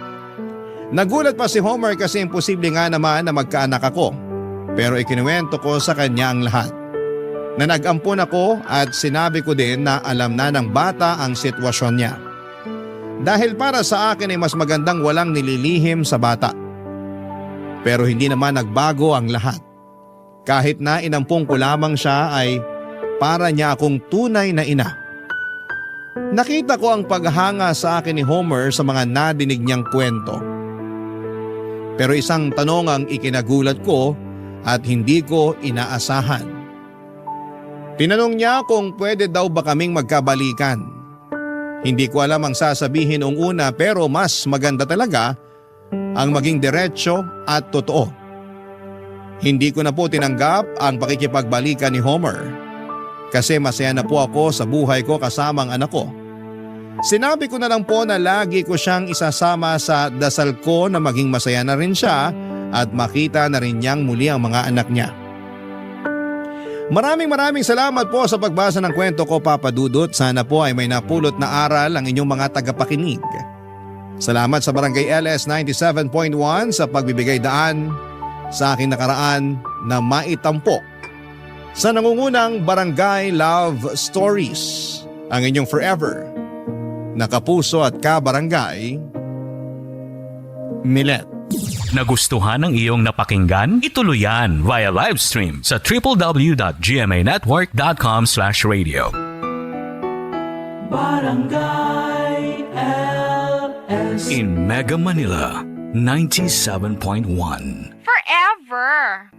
Nagulat pa si Homer kasi imposible nga naman na magkaanak ako. Pero ikinuwento ko sa kanya ang lahat. Na nag-ampon ako at sinabi ko din na alam na ng bata ang sitwasyon niya. Dahil para sa akin ay mas magandang walang nililihim sa bata. Pero hindi naman nagbago ang lahat. Kahit na inampung ko lamang siya ay para niya akong tunay na ina. Nakita ko ang paghanga sa akin ni Homer sa mga nadinig niyang kwento. Pero isang tanong ang ikinagulat ko at hindi ko inaasahan. Tinanong niya kung pwede daw ba kaming magkabalikan. Hindi ko alam ang sasabihin noong una pero mas maganda talaga ang maging diretsyo at totoo. Hindi ko na po tinanggap ang pakikipagbalikan ni Homer kasi masaya na po ako sa buhay ko kasama ang anak ko. Sinabi ko na lang po na lagi ko siyang isasama sa dasal ko na maging masaya na rin siya at makita na rin niyang muli ang mga anak niya. Maraming salamat po sa pagbasa ng kwento ko, Papa Dudut. Sana po ay may napulot na aral ang inyong mga tagapakinig. Salamat sa Barangay LS 97.1 sa pagbibigay daan sa aking nakaraan na maitampok sa nangungunang Barangay Love Stories. Ang inyong forever na kapuso at kabarangay, Milet. Nagustuhan ng iyong napakinggan? Ituloy yan via live stream sa www.gmanetwork.com/radio. Barangay LS In Mega Manila, 97.1. Forever.